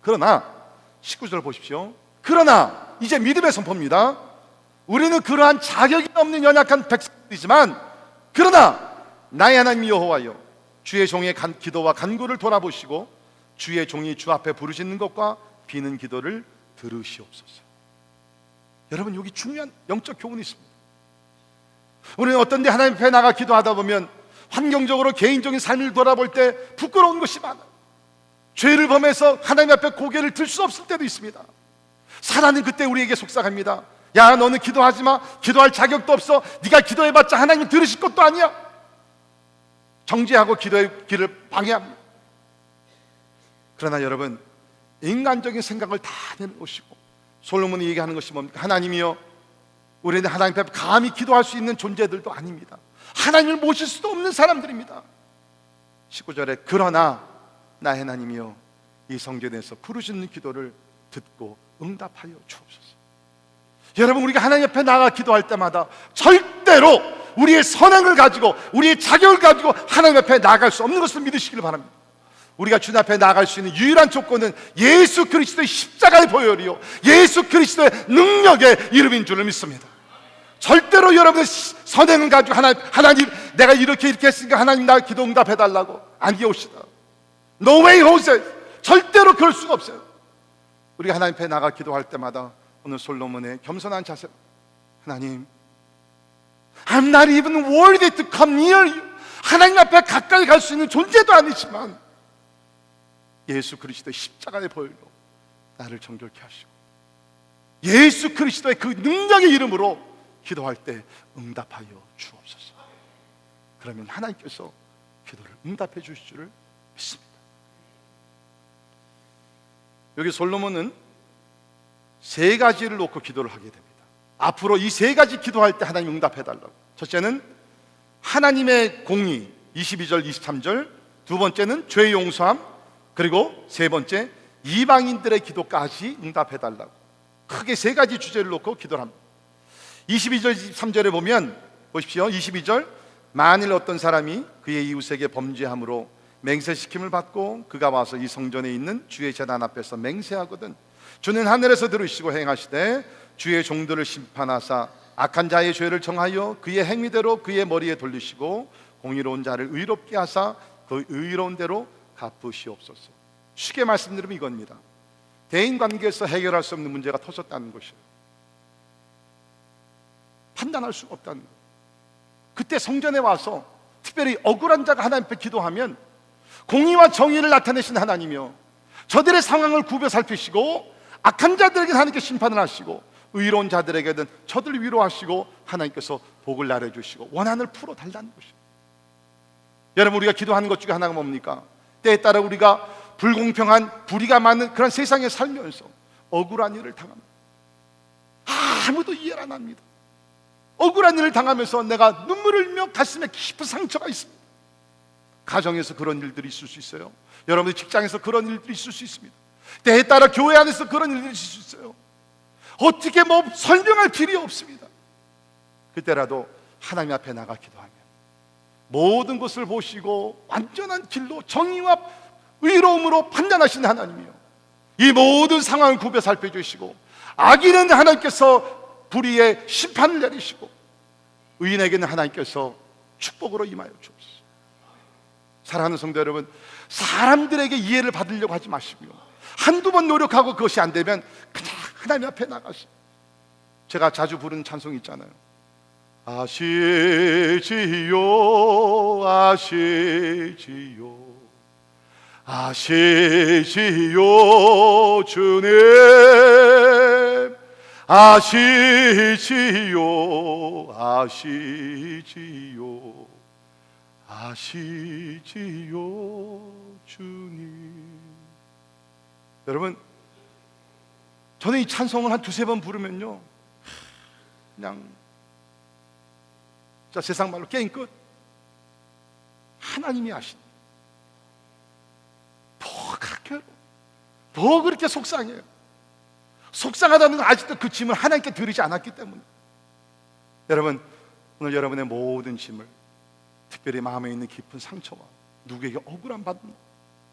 그러나 19절 보십시오. 그러나 이제 믿음의 선포입니다. 우리는 그러한 자격이 없는 연약한 백성이지만 그러나 나의 하나님 여호와여, 주의 종의 기도와 간구를 돌아보시고 주의 종이 주 앞에 부르짖는 것과 비는 기도를 들으시옵소서. 여러분, 여기 중요한 영적 교훈이 있습니다. 우리는 어떤 데 하나님 앞에 나가 기도하다 보면 환경적으로 개인적인 삶을 돌아볼 때 부끄러운 것이 많아요. 죄를 범해서 하나님 앞에 고개를 들 수 없을 때도 있습니다. 사단은 그때 우리에게 속삭입니다. 야, 너는 기도하지 마. 기도할 자격도 없어. 네가 기도해봤자 하나님 들으실 것도 아니야. 정죄하고 기도의 길을 방해합니다. 그러나 여러분, 인간적인 생각을 다 내놓으시고 솔로몬이 얘기하는 것이 뭡니까? 하나님이여, 우리는 하나님 앞에 감히 기도할 수 있는 존재들도 아닙니다. 하나님을 모실 수도 없는 사람들입니다. 19절에 그러나 나의 하나님이여, 이 성전에서 부르짖는 기도를 듣고 응답하여 주옵소서. 여러분, 우리가 하나님 앞에 나가 기도할 때마다 절대로 우리의 선행을 가지고 우리의 자격을 가지고 하나님 앞에 나아갈 수 없는 것을 믿으시길 바랍니다. 우리가 주님 앞에 나아갈 수 있는 유일한 조건은 예수 그리스도의 십자가의 보혈이요 예수 그리스도의 능력의 이름인 줄을 믿습니다. 절대로 여러분의 선행을 가지고 하나님 내가 이렇게 했으니까 하나님 나 기도 응답해달라고 아니옵시다. No way, Jose. 절대로 그럴 수가 없어요. 우리가 하나님 앞에 나가 기도할 때마다 오늘 솔로몬의 겸손한 자세, 하나님, I'm not even worthy to come near you. 하나님 앞에 가까이 갈 수 있는 존재도 아니지만 예수 그리스도의 십자가의 보혈로 나를 정결케 하시고 예수 그리스도의 그 능력의 이름으로 기도할 때 응답하여 주옵소서. 그러면 하나님께서 기도를 응답해 주실 줄을 믿습니다. 여기 솔로몬은 세 가지를 놓고 기도를 하게 됩니다. 앞으로 이 세 가지 기도할 때 하나님 응답해 달라고. 첫째는 하나님의 공의 22절 23절, 두 번째는 죄 용서함, 그리고 세 번째 이방인들의 기도까지 응답해 달라고. 크게 세 가지 주제를 놓고 기도를 합니다. 22절 23절에 보면 보십시오. 22절, 만일 어떤 사람이 그의 이웃에게 범죄함으로 맹세시킴을 받고 그가 와서 이 성전에 있는 주의 제단 앞에서 맹세하거든 주는 하늘에서 들으시고 행하시되 주의 종들을 심판하사 악한 자의 죄를 정하여 그의 행위대로 그의 머리에 돌리시고 공의로운 자를 의롭게 하사 그 의로운 대로 갚으시옵소서. 쉽게 말씀드리면 이겁니다. 대인관계에서 해결할 수 없는 문제가 터졌다는 것이에요. 판단할 수가 없다는 거예요. 그때 성전에 와서 특별히 억울한 자가 하나님 앞에 기도하면 공의와 정의를 나타내신 하나님이요, 저들의 상황을 굽어 살피시고 악한 자들에게 하나님께 심판을 하시고 의로운 자들에게는 저들을 위로하시고 하나님께서 복을 나눠주시고 원한을 풀어달라는 것이에요. 여러분, 우리가 기도하는 것 중에 하나가 뭡니까? 때에 따라 우리가 불공평한 불의가 많은 그런 세상에 살면서 억울한 일을 당합니다. 아무도 이해를 안 합니다. 억울한 일을 당하면서 내가 눈물을 흘리며 가슴에 깊은 상처가 있습니다. 가정에서 그런 일들이 있을 수 있어요. 여러분의 직장에서 그런 일들이 있을 수 있습니다. 때에 따라 교회 안에서 그런 일들이 있을 수 있어요. 어떻게 설명할 길이 없습니다. 그때라도 하나님 앞에 나가 기도하면 모든 것을 보시고 완전한 길로 정의와 의로움으로 판단하시는 하나님이요, 이 모든 상황을 굽어 살펴주시고 악인은 하나님께서 불의의 심판을 내리시고 의인에게는 하나님께서 축복으로 임하여 주옵소서. 사랑하는 성도 여러분, 사람들에게 이해를 받으려고 하지 마시고요, 한두 번 노력하고 그것이 안 되면 그냥 하나님 앞에 나가시. 제가 자주 부르는 찬송이 있잖아요. 아시지요 아시지요 아시지요 주님 아시지요 아시지요 아시지요 주님. 여러분, 저는 이 찬송을 한 두세 번 부르면요 그냥 자, 세상 말로 게임 끝. 하나님이 아신 더 그렇게 속상해요. 속상하다는 건 아직도 그 짐을 하나님께 드리지 않았기 때문에. 여러분, 오늘 여러분의 모든 짐을, 특별히 마음에 있는 깊은 상처와 누구에게 억울한 받는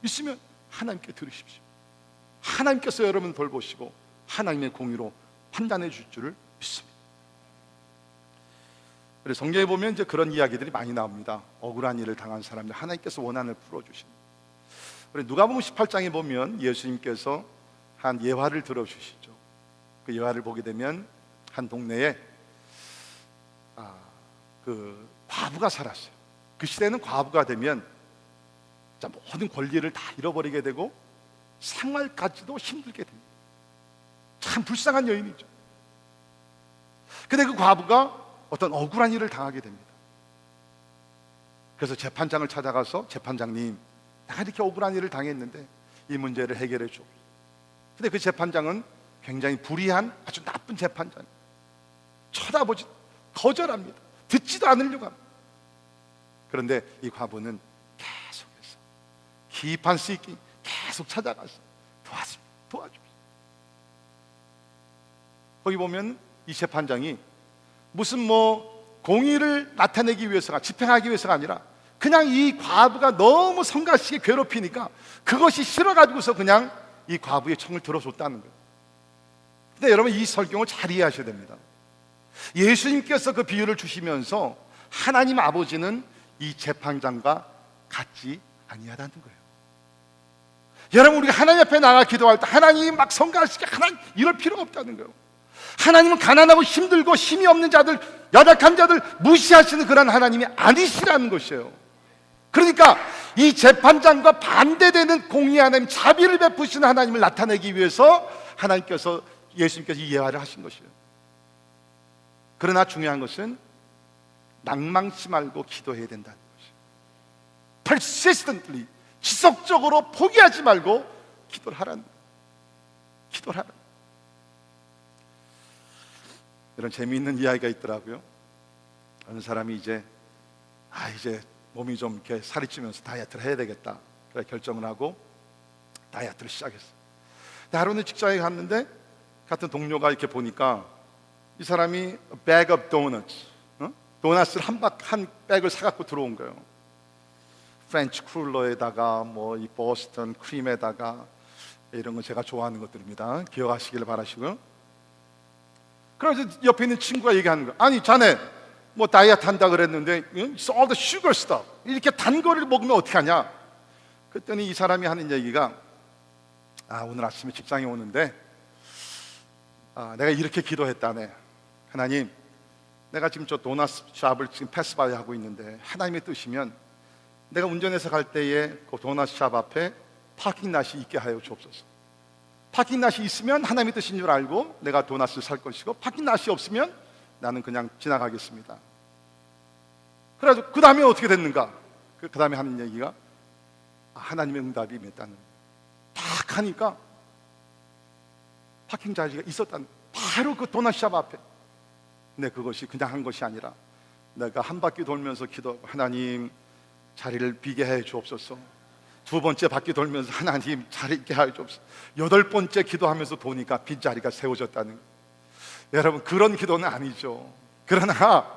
있으면 하나님께 드리십시오. 하나님께서 여러분 돌보시고 하나님의 공의로 판단해 줄 줄을 믿습니다. 그래서 성경에 보면 이제 그런 이야기들이 많이 나옵니다. 억울한 일을 당한 사람들 하나님께서 원한을 풀어주십니다. 누가복음 18장에 보면 예수님께서 한 예화를 들어주시죠. 그 예화를 보게 되면 한 동네에 그 과부가 살았어요. 그 시대는 과부가 되면 모든 권리를 다 잃어버리게 되고 생활까지도 힘들게 됩니다. 참 불쌍한 여인이죠. 근데 그 과부가 어떤 억울한 일을 당하게 됩니다. 그래서 재판장을 찾아가서, 재판장님, 내가 이렇게 억울한 일을 당했는데 이 문제를 해결해 줘. 근데 그 재판장은 굉장히 불의한 아주 나쁜 재판장, 쳐다보지, 거절합니다. 듣지도 않으려고 합니다. 그런데 이 과부는 계속해서 기판 쓰기 계속 찾아가서 도와줍니다. 거기 보면 이 재판장이 무슨 공의를 나타내기 위해서가, 집행하기 위해서가 아니라 그냥 이 과부가 너무 성가시게 괴롭히니까 그것이 싫어가지고서 그냥 이 과부의 청을 들어줬다는 거예요. 근데 여러분, 이 설경을 잘 이해하셔야 됩니다. 예수님께서 그 비유를 주시면서 하나님 아버지는 이 재판장과 같지 아니하다는 거예요. 여러분, 우리가 하나님 앞에 나가 기도할 때 하나님이 막 성가시게 하나님 이럴 필요가 없다는 거예요. 하나님은 가난하고 힘들고 힘이 없는 자들, 연약한 자들 무시하시는 그런 하나님이 아니시라는 것이에요. 그러니까 이 재판장과 반대되는 공의 하나님, 자비를 베푸시는 하나님을 나타내기 위해서 하나님께서, 예수님께서 이 예화를 하신 것이에요. 그러나 중요한 것은 낭망치 말고 기도해야 된다는 것이에요. persistently, 지속적으로 포기하지 말고 기도를 하라는 거예요. 기도를 하라는 거예요. 이런 재미있는 이야기가 있더라고요. 어느 사람이 이제 몸이 좀 이렇게 살이 찌면서 다이어트를 해야 되겠다, 그래 결정을 하고 다이어트를 시작했어요. 근데 하루는 직장에 갔는데 같은 동료가 이렇게 보니까 이 사람이 a bag of donuts, 도넛을 한 백을 사갖고 들어온 거예요. 프렌치 쿨러에다가 뭐 이 보스턴 크림에다가, 이런 건 제가 좋아하는 것들입니다. 기억하시기를 바라시고요. 그래서 옆에 있는 친구가 얘기하는 거예요. 아니 자네 뭐 다이어트 한다 그랬는데 It's all the sugar stuff, 이렇게 단 거를 먹으면 어떻게 하냐. 그랬더니 이 사람이 하는 얘기가, 오늘 아침에 직장에 오는데 내가 이렇게 기도했다네. 하나님, 내가 지금 저 도넛 샵을 지금 패스바이 하고 있는데 하나님의 뜻이면 내가 운전해서 갈 때에 그 도넛 샵 앞에 파킹낫이 있게 하여 주옵소서. 파킹낫이 있으면 하나님의 뜻인 줄 알고 내가 도넛을 살 것이고, 파킹낫이 없으면 나는 그냥 지나가겠습니다. 그래서 그 다음에 어떻게 됐는가? 그 다음에 하는 얘기가, 하나님의 응답이 임했다는, 딱 하니까 파킹 자리가 있었다는, 바로 그 도넛샵 앞에. 근데 그것이 그냥 한 것이 아니라 내가 한 바퀴 돌면서 기도하고, 하나님 자리를 비게 해 주옵소서. 두 번째 바퀴 돌면서 하나님 자리 있게 해 주옵소서. 여덟 번째 기도하면서 보니까 빈자리가 세워졌다는 거예요. 여러분, 그런 기도는 아니죠. 그러나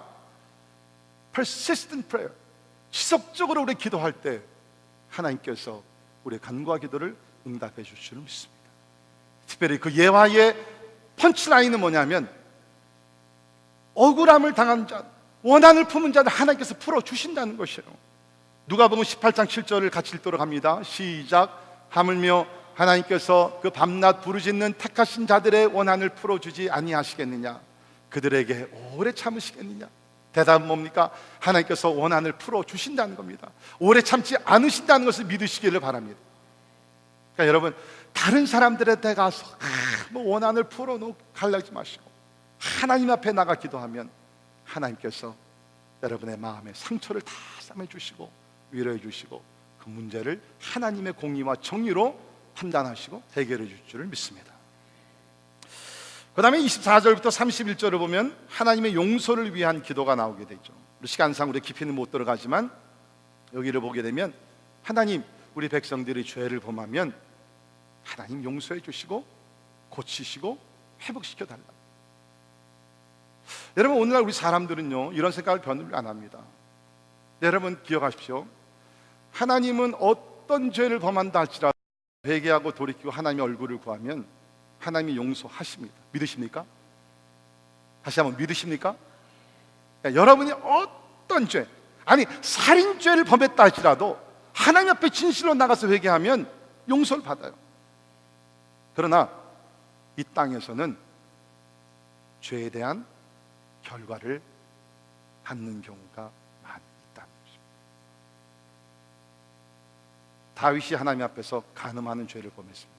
persistent prayer, 지속적으로 우리 기도할 때 하나님께서 우리의 간구와 기도를 응답해 주실 줄 믿습니다. 특별히 그 예화의 펀치라인은 뭐냐면, 억울함을 당한 자, 원한을 품은 자를 하나님께서 풀어주신다는 것이에요. 누가복음 18장 7절을 같이 읽도록 합니다. 시작. 하물며 하나님께서 그 밤낮 부르짖는 택하신 자들의 원한을 풀어주지 아니하시겠느냐? 그들에게 오래 참으시겠느냐? 대답은 뭡니까? 하나님께서 원한을 풀어주신다는 겁니다. 오래 참지 않으신다는 것을 믿으시기를 바랍니다. 그러니까 여러분, 다른 사람들한테 가서 뭐 원한을 풀어놓고 갈라지 마시고 하나님 앞에 나가 기도하면 하나님께서 여러분의 마음에 상처를 다 싸매주시고 위로해 주시고 그 문제를 하나님의 공의와 정의로 판단하시고 해결해 줄 줄을 믿습니다. 그 다음에 24절부터 31절을 보면 하나님의 용서를 위한 기도가 나오게 되죠. 시간상 우리 깊이는 못 들어가지만 여기를 보게 되면, 하나님, 우리 백성들이 죄를 범하면 하나님 용서해 주시고 고치시고 회복시켜 달라. 여러분, 오늘날 우리 사람들은요 이런 생각을 변을 안 합니다. 여러분 기억하십시오. 하나님은 어떤 죄를 범한다 할지라도 회개하고 돌이키고 하나님의 얼굴을 구하면 하나님이 용서하십니다. 믿으십니까? 다시 한번 믿으십니까? 여러분이 어떤 죄, 아니 살인죄를 범했다 할지라도 하나님 앞에 진실로 나가서 회개하면 용서를 받아요. 그러나 이 땅에서는 죄에 대한 결과를 받는 경우가 많이 있다는 것입니다. 다윗이 하나님 앞에서 간음하는 죄를 범했습니다.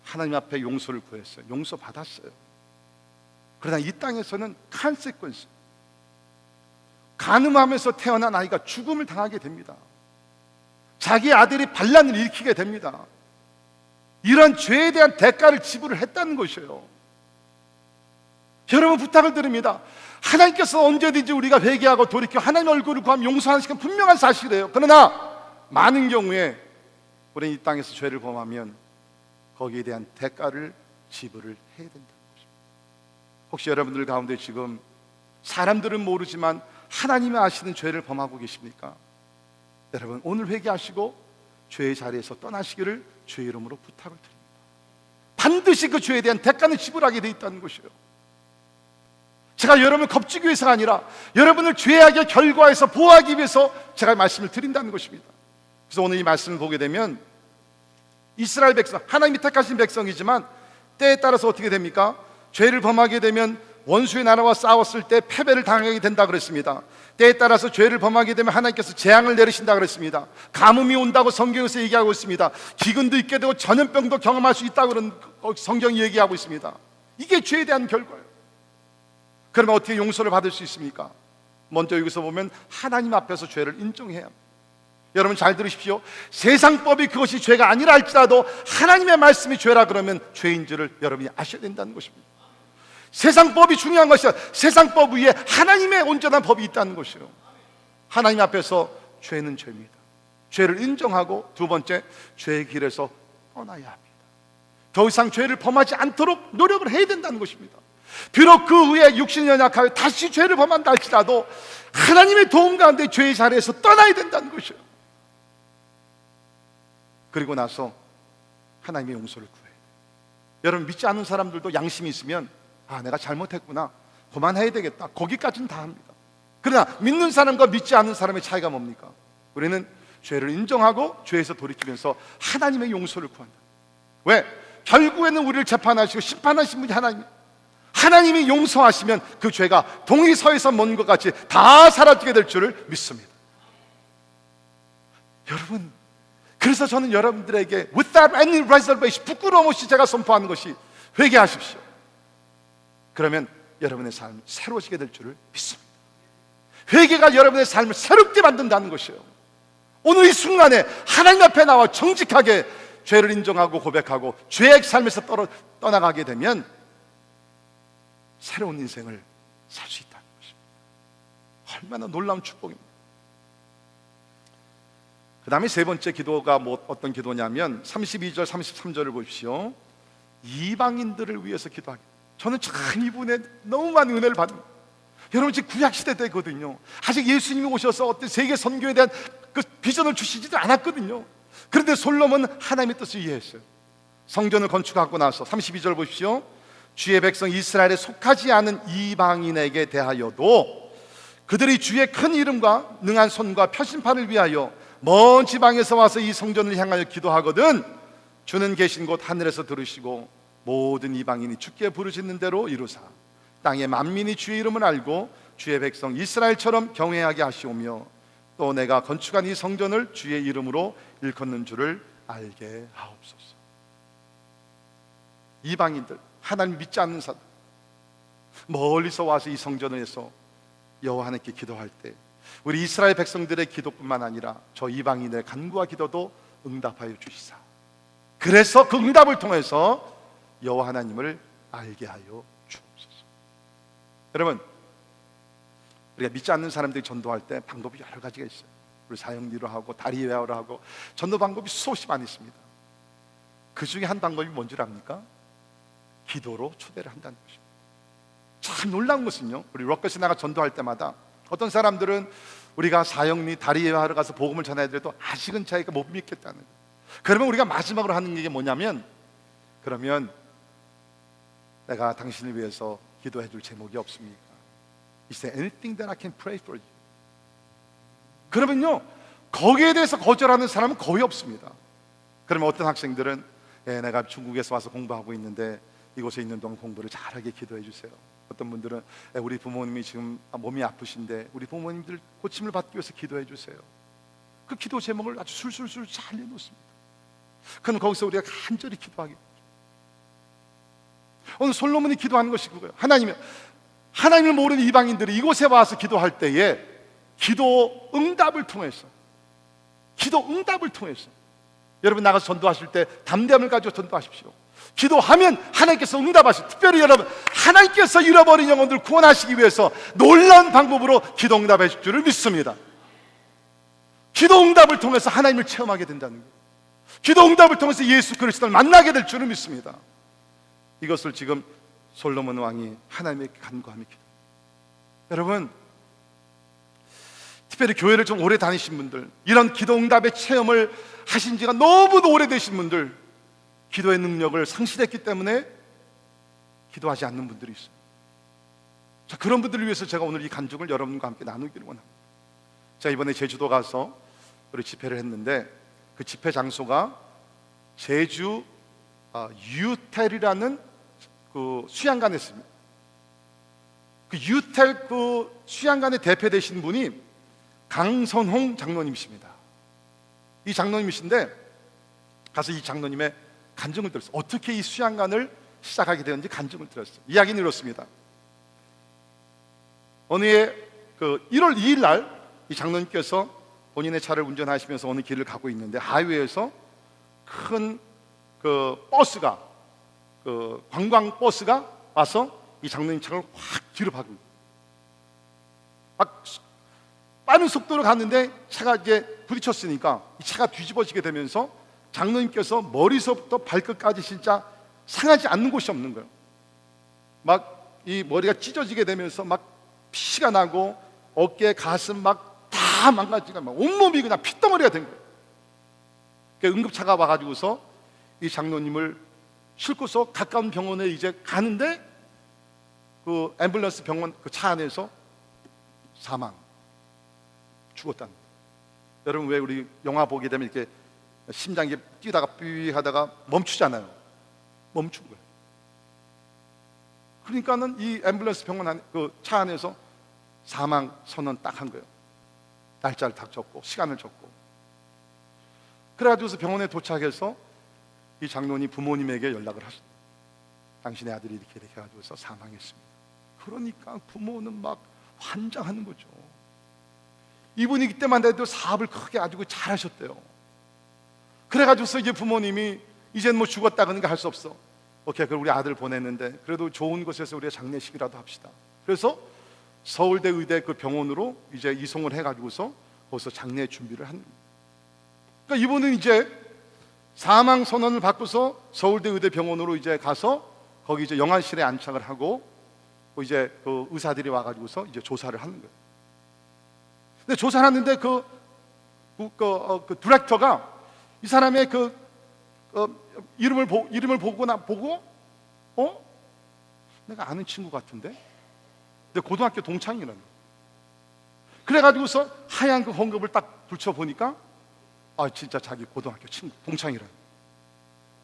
하나님 앞에 용서를 구했어요. 용서받았어요. 그러나 이 땅에서는 consequence, 간음하면서 태어난 아이가 죽음을 당하게 됩니다. 자기 아들이 반란을 일으키게 됩니다. 이런 죄에 대한 대가를 지불을 했다는 것이에요. 여러분, 부탁을 드립니다. 하나님께서 언제든지 우리가 회개하고 돌이켜 하나님 얼굴을 구하면 용서하는 건 분명한 사실이에요. 그러나 많은 경우에 우리는 이 땅에서 죄를 범하면 거기에 대한 대가를 지불을 해야 된다는 것입니다. 혹시 여러분들 가운데 지금 사람들은 모르지만 하나님이 아시는 죄를 범하고 계십니까? 여러분, 오늘 회개하시고 죄의 자리에서 떠나시기를 주의 이름으로 부탁을 드립니다. 반드시 그 죄에 대한 대가는 지불하게 돼 있다는 것이에요. 제가 여러분을 겁주기 위해서가 아니라 여러분을 죄악의 결과에서 보호하기 위해서 제가 말씀을 드린다는 것입니다. 그래서 오늘 이 말씀을 보게 되면 이스라엘 백성, 하나님이 택하신 백성이지만 때에 따라서 어떻게 됩니까? 죄를 범하게 되면 원수의 나라와 싸웠을 때 패배를 당하게 된다 그랬습니다. 때에 따라서 죄를 범하게 되면 하나님께서 재앙을 내리신다 그랬습니다. 가뭄이 온다고 성경에서 얘기하고 있습니다. 기근도 있게 되고 전염병도 경험할 수 있다고 그런 성경이 얘기하고 있습니다. 이게 죄에 대한 결과예요. 그러면 어떻게 용서를 받을 수 있습니까? 먼저 여기서 보면 하나님 앞에서 죄를 인정해야 합니다. 여러분 잘 들으십시오. 세상법이 그것이 죄가 아니라 할지라도 하나님의 말씀이 죄라 그러면 죄인지를 여러분이 아셔야 된다는 것입니다. 세상법이 중요한 것이 아니라 세상법 위에 하나님의 온전한 법이 있다는 것이에요. 하나님 앞에서 죄는 죄입니다. 죄를 인정하고 두 번째, 죄의 길에서 떠나야 합니다. 더 이상 죄를 범하지 않도록 노력을 해야 된다는 것입니다. 비록 그 후에 육신이 연약하여 다시 죄를 범한다 할지라도 하나님의 도움 가운데 죄의 자리에서 떠나야 된다는 것이에요. 그리고 나서 하나님의 용서를 구해요. 여러분 믿지 않는 사람들도 양심이 있으면 내가 잘못했구나, 그만해야 되겠다, 거기까지는 다 합니다. 그러나 믿는 사람과 믿지 않는 사람의 차이가 뭡니까? 우리는 죄를 인정하고 죄에서 돌이키면서 하나님의 용서를 구한다. 왜? 결국에는 우리를 재판하시고 심판하신 분이 하나님이 용서하시면 그 죄가 동이서에서 먼 것 같이 다 사라지게 될 줄을 믿습니다. 여러분, 그래서 저는 여러분들에게 without any reservation, 부끄러움 없이 제가 선포하는 것이 회개하십시오. 그러면 여러분의 삶이 새로워지게 될 줄을 믿습니다. 회개가 여러분의 삶을 새롭게 만든다는 것이에요. 오늘 이 순간에 하나님 앞에 나와 정직하게 죄를 인정하고 고백하고 죄의 삶에서 떠나가게 되면 새로운 인생을 살 수 있다는 것입니다. 얼마나 놀라운 축복입니다. 그 다음에 세 번째 기도가 어떤 기도냐면 32절 33절을 보십시오. 이방인들을 위해서 기도하기. 저는 참 이분의 너무 많은 은혜를 받습니다. 여러분 지금 구약시대 때거든요. 아직 예수님이 오셔서 어떤 세계 선교에 대한 그 비전을 주시지도 않았거든요. 그런데 솔로몬은 하나님의 뜻을 이해했어요. 성전을 건축하고 나서 32절 보십시오. 주의 백성 이스라엘에 속하지 않은 이방인에게 대하여도 그들이 주의 큰 이름과 능한 손과 표심판을 위하여 먼 지방에서 와서 이 성전을 향하여 기도하거든 주는 계신 곳 하늘에서 들으시고 모든 이방인이 주께 부르짖는 대로 이루사 땅의 만민이 주의 이름을 알고 주의 백성 이스라엘처럼 경외하게 하시오며 또 내가 건축한 이 성전을 주의 이름으로 일컫는 줄을 알게 하옵소서. 이방인들, 하나님 믿지 않는 사람, 멀리서 와서 이 성전을 해서 여호와 하나님께 기도할 때 우리 이스라엘 백성들의 기도뿐만 아니라 저 이방인의 간구와 기도도 응답하여 주시사 그래서 그 응답을 통해서 여호와 하나님을 알게 하여 주옵소서. 여러분, 우리가 믿지 않는 사람들이 전도할 때 방법이 여러 가지가 있어요. 우리 사형리로 하고 다리 외화로 하고 전도 방법이 수없이 많이 있습니다. 그 중에 한 방법이 뭔 줄 압니까? 기도로 초대를 한다는 것입니다. 참 놀라운 것은요, 우리 럭커스 나가 전도할 때마다 어떤 사람들은 우리가 사형리 다리 외화로 가서 복음을 전해드려도 아직은 자기가 못 믿겠다는 거예요. 그러면 우리가 마지막으로 하는 게 뭐냐면, 그러면 내가 당신을 위해서 기도해 줄 제목이 없습니까? Is there anything that I can pray for you? 그러면요, 거기에 대해서 거절하는 사람은 거의 없습니다. 그러면 어떤 학생들은 내가 중국에서 와서 공부하고 있는데 이곳에 있는 동안 공부를 잘하게 기도해 주세요. 어떤 분들은 우리 부모님이 지금 몸이 아프신데 우리 부모님들 고침을 받기 위해서 기도해 주세요. 그 기도 제목을 아주 술술술 잘 내놓습니다. 그럼 거기서 우리가 간절히 기도하게 됩니다. 오늘 솔로몬이 기도하는 것이 그거예요. 하나님을 모르는 이방인들이 이곳에 와서 기도할 때에 기도 응답을 통해서 여러분 나가서 전도하실 때 담대함을 가지고 전도하십시오. 기도하면 하나님께서 응답하시고, 특별히 여러분 하나님께서 잃어버린 영혼들을 구원하시기 위해서 놀라운 방법으로 기도 응답해 줄 줄을 믿습니다. 기도 응답을 통해서 하나님을 체험하게 된다는 거예요. 기도 응답을 통해서 예수 그리스도를 만나게 될 줄을 믿습니다. 이것을 지금 솔로몬 왕이 하나님에게 간구하며 기도. 여러분, 특별히 교회를 좀 오래 다니신 분들, 이런 기도 응답의 체험을 하신 지가 너무도 오래되신 분들, 기도의 능력을 상실했기 때문에 기도하지 않는 분들이 있어요. 자, 그런 분들을 위해서 제가 오늘 이 간증을 여러분과 함께 나누기를 원합니다. 자, 이번에 제주도 가서 우리 집회를 했는데 그 집회 장소가 제주 유태리라는 그 수양관이었습니다. 그 유텔 그 수양관의 대표 되신 분이 강선홍 장로님이십니다. 이 장로님이신데 가서 이 장로님의 간증을 들었어요. 어떻게 이 수양관을 시작하게 되었는지 간증을 들었어요. 이야기는 이렇습니다. 어느 해 그 1월 2일 날 이 장로님께서 본인의 차를 운전하시면서 어느 길을 가고 있는데 하이웨이에서 큰 그 버스가 그 관광 버스가 와서 이 장로님 차를 확 뒤로 박은 거예요. 막 빠른 속도로 갔는데 차가 이제 부딪혔으니까 이 차가 뒤집어지게 되면서 장로님께서 머리서부터 발끝까지 진짜 상하지 않는 곳이 없는 거예요. 막 이 머리가 찢어지게 되면서 막 피가 나고 어깨, 가슴 막 다 망가지고 막 온몸이 그냥 핏덩어리가 된 거예요. 그러니까 응급차가 와가지고서 이 장로님을 싣고서 가까운 병원에 이제 가는데 그 앰뷸런스 병원 그 차 안에서 사망, 죽었다는 거예요. 여러분 왜 우리 영화 보게 되면 이렇게 심장이 뛰다가 삐 하다가 멈추잖아요. 멈춘 거예요. 그러니까는 이 앰뷸런스 병원 안, 그 차 안에서 사망 선언 딱 한 거예요. 날짜를 딱 적고 시간을 적고. 그래가지고서 병원에 도착해서 이 장로님 부모님에게 연락을 하셨어요. 당신의 아들이 이렇게 해가지고서 사망했습니다. 그러니까 부모는 막 환장하는 거죠. 이분이 그때만 해도 사업을 크게 가지고 잘하셨대요. 그래가지고서 이제 부모님이 이젠 뭐 죽었다 그러니까 할 수 없어. 오케이, 그럼 우리 아들 보냈는데 그래도 좋은 곳에서 우리가 장례식이라도 합시다. 그래서 서울대 의대 그 병원으로 이제 이송을 해가지고서 거기서 장례 준비를 한 거예요. 그러니까 이분은 이제 사망 선언을 받고서 서울대 의대 병원으로 이제 가서 거기 이제 영안실에 안착을 하고 이제 그 의사들이 와가지고서 이제 조사를 하는 거예요. 근데 조사를 하는데 그 디렉터가 이 사람의 이름을 보고 내가 아는 친구 같은데. 근데 고등학교 동창이라는 거예요. 그래가지고서 하얀 그 헌금을 딱 붙여보니까 아 진짜 자기 고등학교 친구 동창이라는 거예요.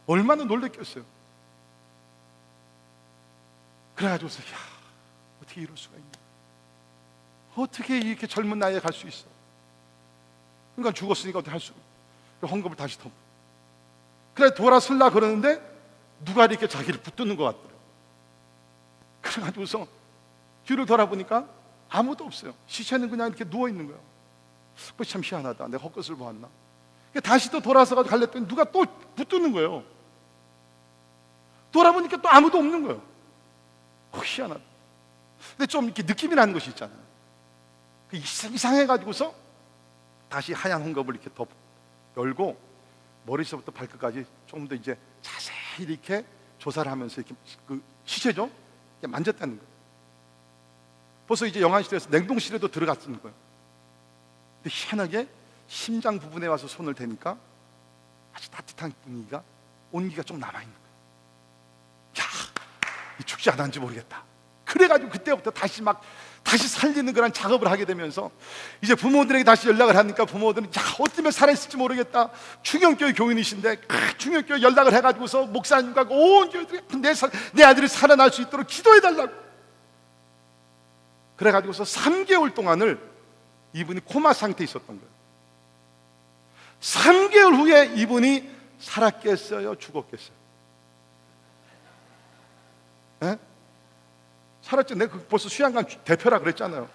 얼마나 놀랬겠어요. 그래가지고서 야 어떻게 이럴 수가 있냐, 어떻게 이렇게 젊은 나이에 갈 수 있어. 그러니까 죽었으니까 어떻게 할 수가. 헌금을 다시 더 그래 돌아설라 그러는데 누가 이렇게 자기를 붙드는 것 같더래요. 그래가지고서 뒤를 돌아보니까 아무도 없어요. 시체는 그냥 이렇게 누워있는 거예요. 그거 참 희한하다, 내가 헛것을 보았나. 다시 또 돌아서 갈랬더니 누가 또 붙드는 거예요. 돌아보니까 또 아무도 없는 거예요. 희한하다. 근데 좀 이렇게 느낌이 나는 것이 있잖아요. 이상해가지고서 다시 하얀 헌금을 이렇게 덮 열고 머리서부터 발끝까지 좀 더 이제 자세히 이렇게 조사를 하면서 이렇게 그 시체죠? 이렇게 만졌다는 거예요. 벌써 이제 영안실에서 냉동실에도 들어갔는 거예요. 근데 희한하게 심장 부분에 와서 손을 대니까 아주 따뜻한 분위기가, 온기가 좀 남아있는 거예요. 야, 죽지 않았는지 모르겠다. 그래가지고 그때부터 다시 살리는 그런 작업을 하게 되면서 이제 부모들에게 다시 연락을 하니까 부모들은 어쩌면 살아있을지 모르겠다. 충영교회 교인이신데 충영교회 연락을 해가지고서 목사님과 온 교회들이 내 아들이 살아날 수 있도록 기도해달라고. 그래가지고서 3개월 동안을 이분이 코마 상태에 있었던 거예요. 3개월 후에 이분이 살았겠어요? 죽었겠어요? 네? 살았죠. 내가 벌써 수양관 대표라 그랬잖아요.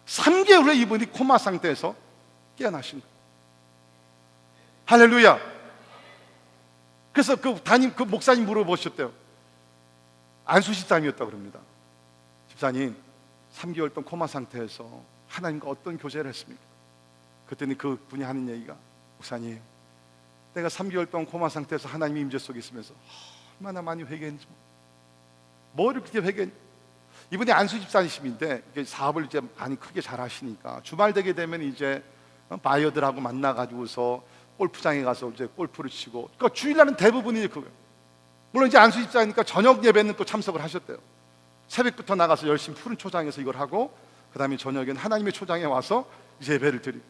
3개월 후에 이분이 코마 상태에서 깨어나신 거예요. 할렐루야. 그래서 그 목사님 물어보셨대요. 안수 집사님이었다고 그럽니다. 집사님, 3개월 동안 코마 상태에서 하나님과 어떤 교제를 했습니까? 그랬더니 그 분이 하는 얘기가, 목사님, 내가 3개월 동안 코마 상태에서 하나님의 임재 속에 있으면서 얼마나 많이 회개했는지, 뭐를 그렇게 회개. 이분이 안수 집사님인데 사업을 이제 많이 크게 잘 하시니까 주말 되게 되면 이제 바이어들하고 만나가지고서 골프장에 가서 이제 골프를 치고, 그러니까 주일날은 대부분이 그거예요. 물론 이제 안수 집사니까 저녁 예배는 또 참석을 하셨대요. 새벽부터 나가서 열심히 푸른 초장에서 이걸 하고, 그 다음에 저녁에는 하나님의 초장에 와서 이제 예배를 드리고.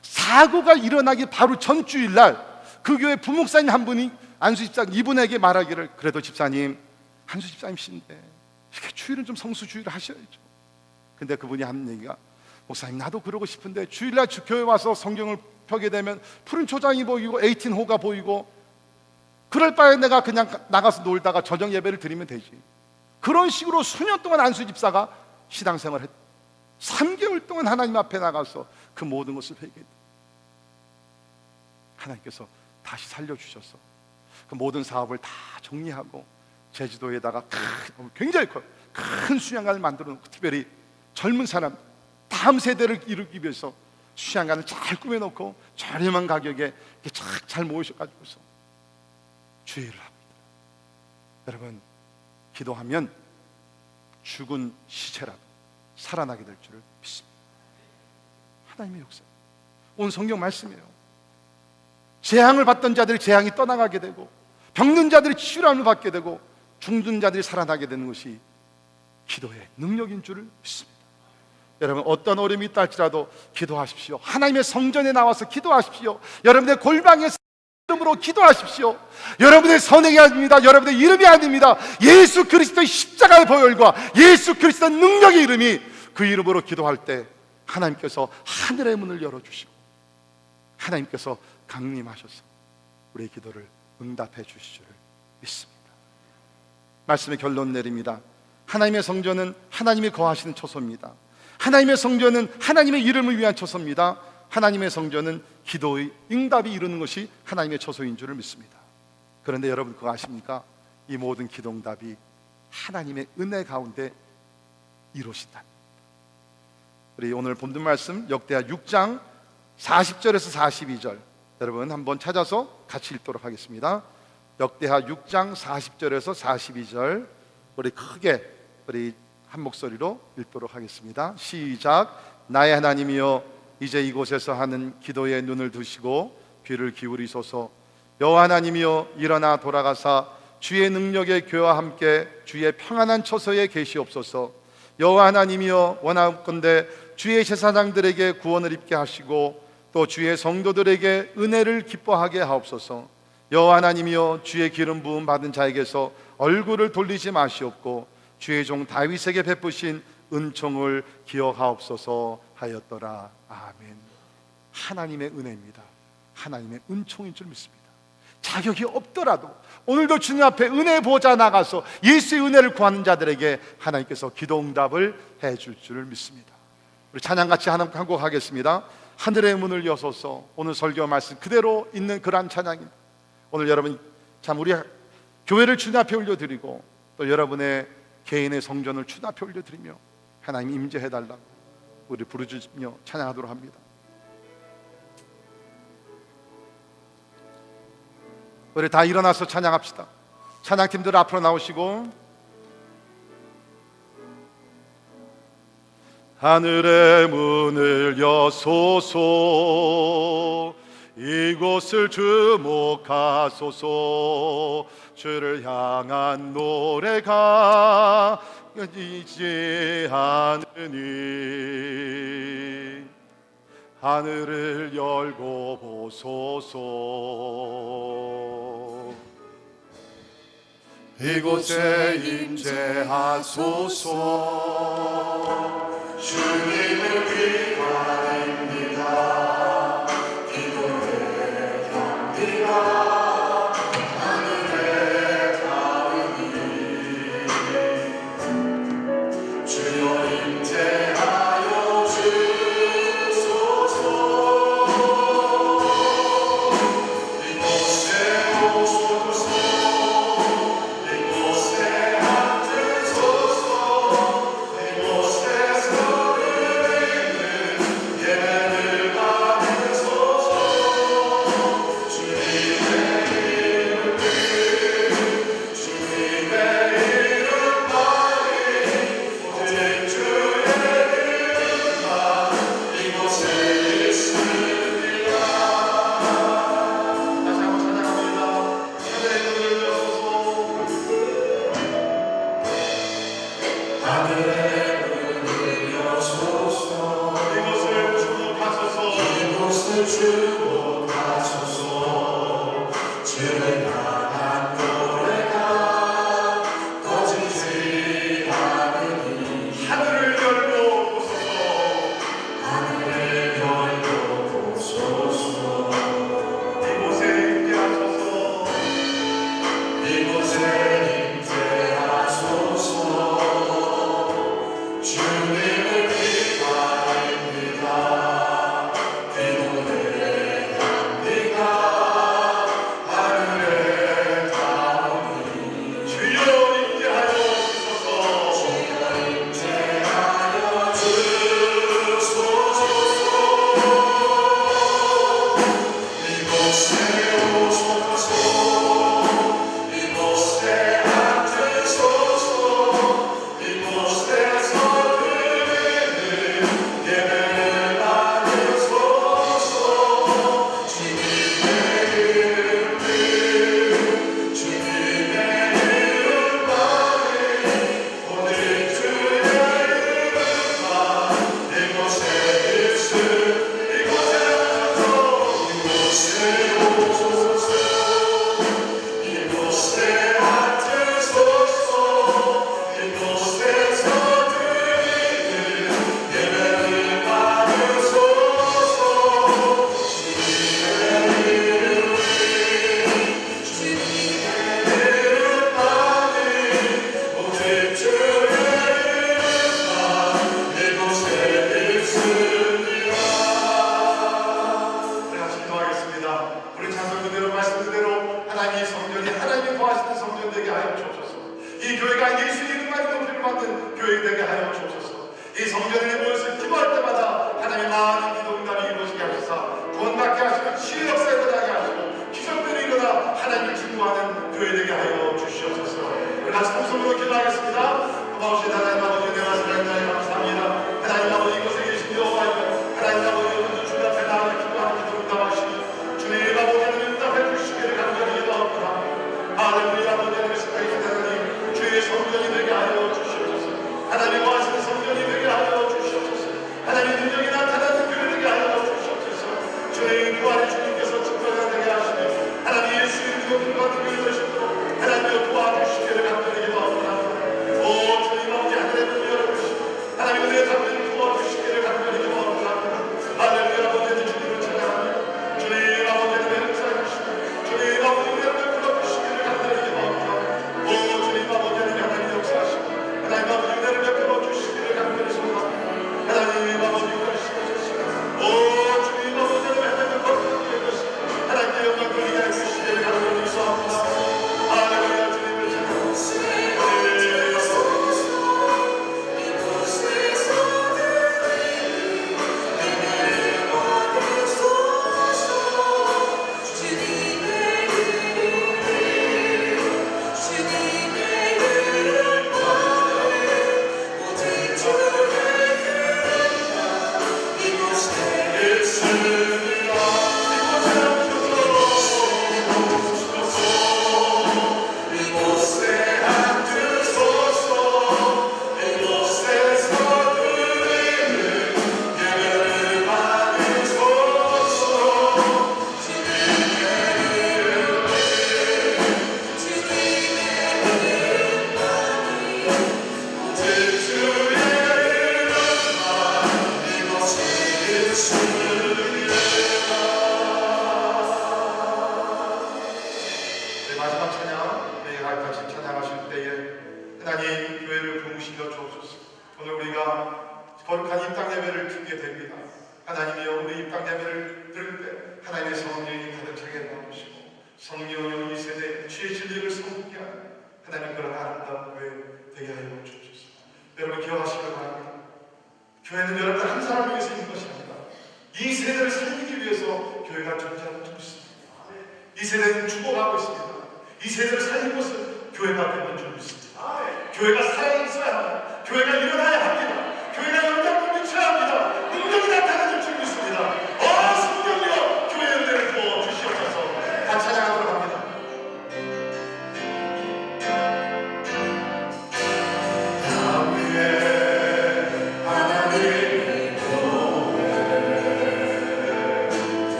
사고가 일어나기 바로 전주일날 그 교회 부목사님 한 분이 안수 집사님 이분에게 말하기를, 그래도 집사님, 안수 집사님이신데 이렇게 주일은 좀 성수주의를 하셔야죠. 근데 그분이 하는 얘기가, 목사님 나도 그러고 싶은데 주일날 교회 와서 성경을 펴게 되면 푸른 초장이 보이고 18호가 보이고, 그럴 바에 내가 그냥 나가서 놀다가 저녁 예배를 드리면 되지. 그런 식으로 수년 동안 안수 집사가 신앙생활을 했 3개월 동안 하나님 앞에 나가서 그 모든 것을 회개했다. 하나님께서 다시 살려주셔서 그 모든 사업을 다 정리하고 제주도에다가 굉장히 큰 수양관을 만들어 놓고, 특별히 젊은 사람 다음 세대를 이루기 위해서 수양관을 잘 꾸며놓고 저렴한 가격에 잘 모으셔가지고서 주일을 하고 있다. 여러분, 기도하면 죽은 시체라도 살아나게 될 줄을 믿습니다. 하나님의 역사, 온 성경 말씀이에요. 재앙을 받던 자들이 재앙이 떠나가게 되고, 병든 자들이 치유함을 받게 되고, 죽는 자들이 살아나게 되는 것이 기도의 능력인 줄을 믿습니다. 여러분, 어떤 어려움이 있다 할지라도 기도하십시오. 하나님의 성전에 나와서 기도하십시오. 여러분의 골방에 이름으로 기도하십시오. 여러분의 선행이 아닙니다. 여러분의 이름이 아닙니다. 예수 그리스도의 십자가의 보혈과 예수 그리스도의 능력의 이름이, 그 이름으로 기도할 때 하나님께서 하늘의 문을 열어주시고 하나님께서 강림하셔서 우리의 기도를 응답해 주실 줄을 믿습니다. 말씀의 결론 내립니다. 하나님의 성전은 하나님이 거하시는 처소입니다. 하나님의 성전은 하나님의 이름을 위한 처소입니다. 하나님의 성전은 기도의 응답이 이루는 것이 하나님의 처소인 줄을 믿습니다. 그런데 여러분 그거 아십니까? 이 모든 기도 응답이 하나님의 은혜 가운데 이루어진다. 우리 오늘 본문 말씀 역대하 6장 40절에서 42절, 여러분 한번 찾아서 같이 읽도록 하겠습니다. 역대하 6장 40절에서 42절 우리 크게 우리 한 목소리로 읽도록 하겠습니다. 시작. 나의 하나님이여, 이제 이곳에서 하는 기도에 눈을 두시고 귀를 기울이소서. 여호와 하나님이여, 일어나 돌아가사 주의 능력의 교와 함께 주의 평안한 처소에 계시옵소서. 여호와 하나님이여, 원하건대 주의 제사장들에게 구원을 입게 하시고 또 주의 성도들에게 은혜를 기뻐하게 하옵소서. 여호와 하나님이여, 주의 기름 부음 받은 자에게서 얼굴을 돌리지 마시옵고 주의 종 다윗에게 베푸신 은총을 기억하옵소서 하였더라. 아멘. 하나님의 은혜입니다. 하나님의 은총인 줄 믿습니다. 자격이 없더라도 오늘도 주님 앞에 은혜 보좌 나가서 예수의 은혜를 구하는 자들에게 하나님께서 기도 응답을 해줄 줄을 믿습니다. 우리 찬양같이 한 곡 하겠습니다. 하늘의 문을 여소서. 오늘 설교 말씀 그대로 있는 그러한 찬양입니다. 오늘 여러분 참 우리 교회를 주님 앞에 올려드리고 또 여러분의 개인의 성전을 주님 앞에 올려드리며 하나님 임재해달라고 우리 부르짖으며 찬양하도록 합니다. 우리 다 일어나서 찬양합시다. 찬양팀들 앞으로 나오시고, 하늘의 문을 여소서. 이곳을 주목하소서. 주를 향한 노래가 끊이지 않으니 하늘을 열고 보소서. 이곳에 임재하소서. 주님을 기도합니다. 기도의 경비가 하늘에 닿으니 주여 임재하여 주소서. 이곳에 오소서. 이곳에 앉으소서. 이곳에 서를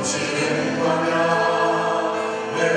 지는 거냐 왜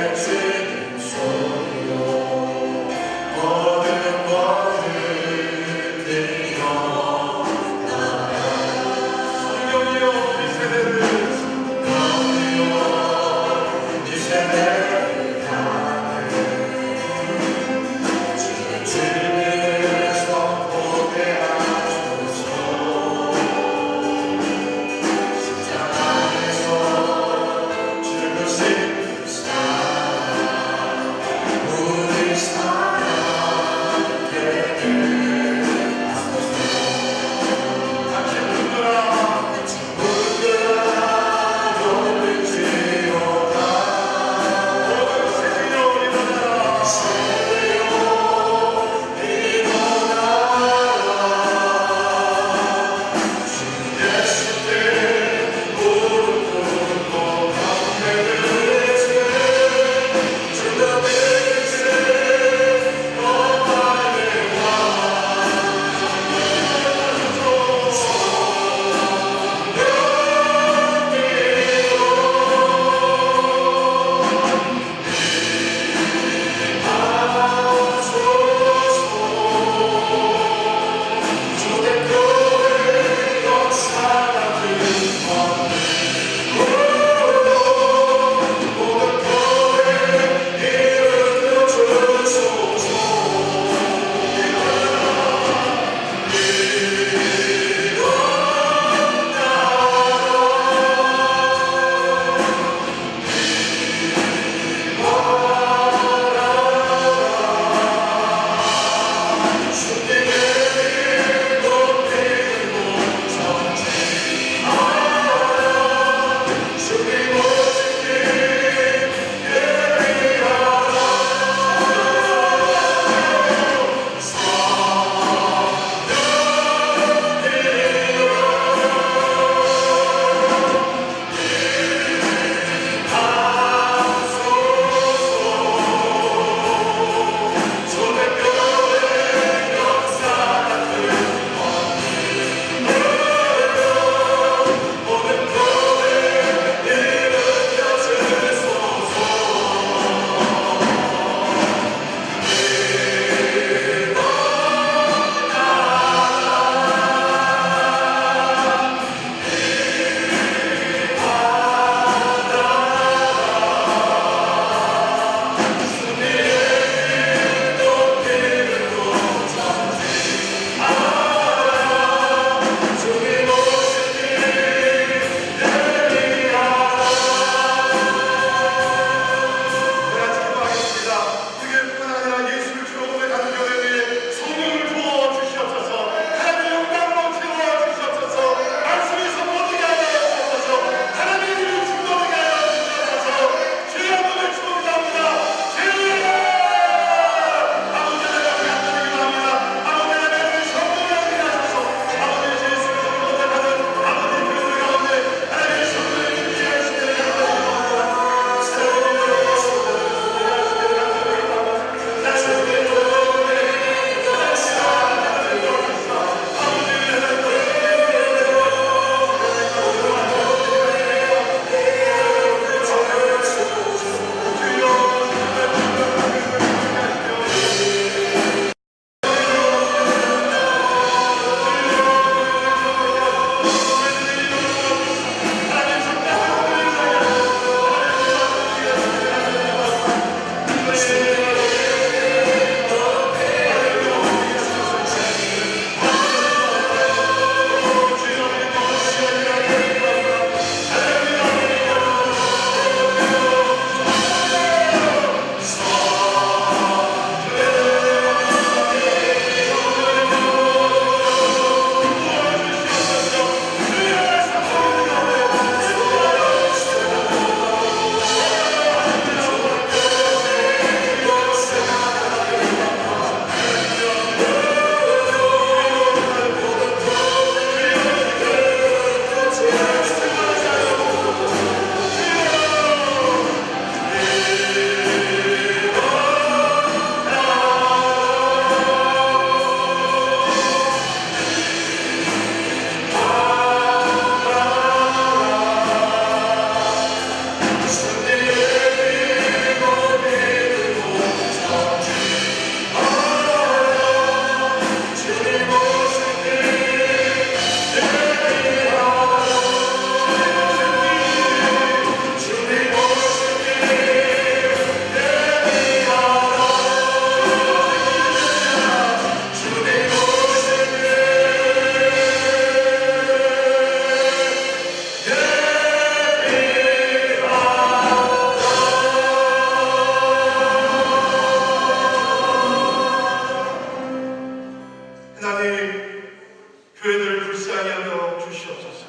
교회들을 불쌍히 여겨 주시옵소서.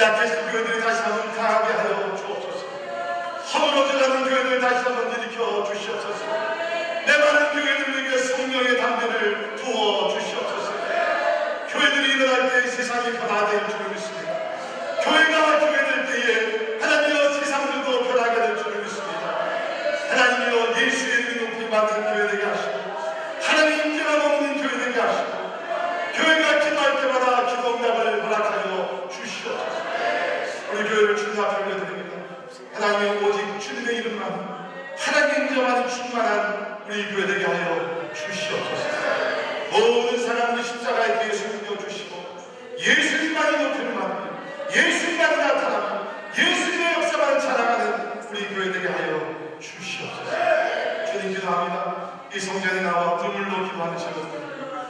약해진 교회들이 다시 한번 강하게 하여 주옵소서. 허물어져가는 교회들 다시 한번 일으켜 주시옵소서. 메마른 교회들에게 성령의 담대를 부어 주시옵소서. 교회들이 일어날 때 세상이 변화될 줄 믿습니다. 교회가 교회될 때에 하나님이여 세상들도 변하게 될 줄 믿습니다. 하나님이여 예수의 이름이 높이 받는 교회 되게 하시고 하나님 인기가 넘는 교회 되게 하시고 교회가 기도할 때마다 기도 응답을 허락하여 주시옵소서. 우리 교회를 주님 앞에 올려드립니다. 하나님 오직 주님의 이름만 하나님 인정하는 충만한 우리 교회 되게 하여 주시옵소서. 모든 사람들 십자가에 대해서 숨겨주시고 예수님만이 높이를 받고 예수님만이 나타나고 예수님의 역사만 자랑하는 우리 교회 되게 하여 주시옵소서. 주님 기도합니다. 이 성전에 나와 눈물로 기도하는 제목들,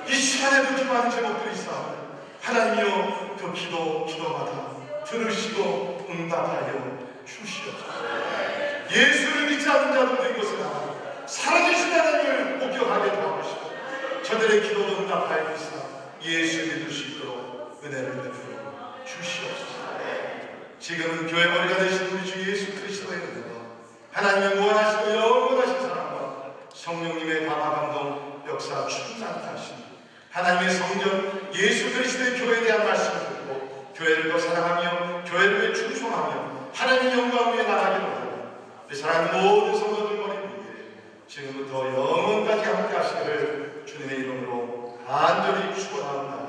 이 시간에도 기도하는 제목들이 있사오니 하나님이여 그 기도마다 들으시고 응답하여 주시옵소서. 예수를 믿지 않는 자들도 이곳에 나와 살아계신 하나님을 목격하게 도와주시고 저들의 기도도 응답하여 주시사 예수 믿을 수 있도록 은혜를 베풀어 주시옵소서. 지금은 교회 머리가 되신 우리 주 예수 그리스도의 은혜와 하나님의 무한하시고 영원하신 사랑과 성령님의 감화 감동 역사 충만하신 하나님의 성전 예수 그리스도의 교회에 대한 말씀을 듣고 교회를 더 사랑하며 교회를 위해 충성하며 하나님의 영광 위에 나가기를 원합니다. 우리 사랑하는 모든 성도들 머리 위에 지금부터 영원까지 함께 하시기를 주님의 이름으로 간절히 축원합니다.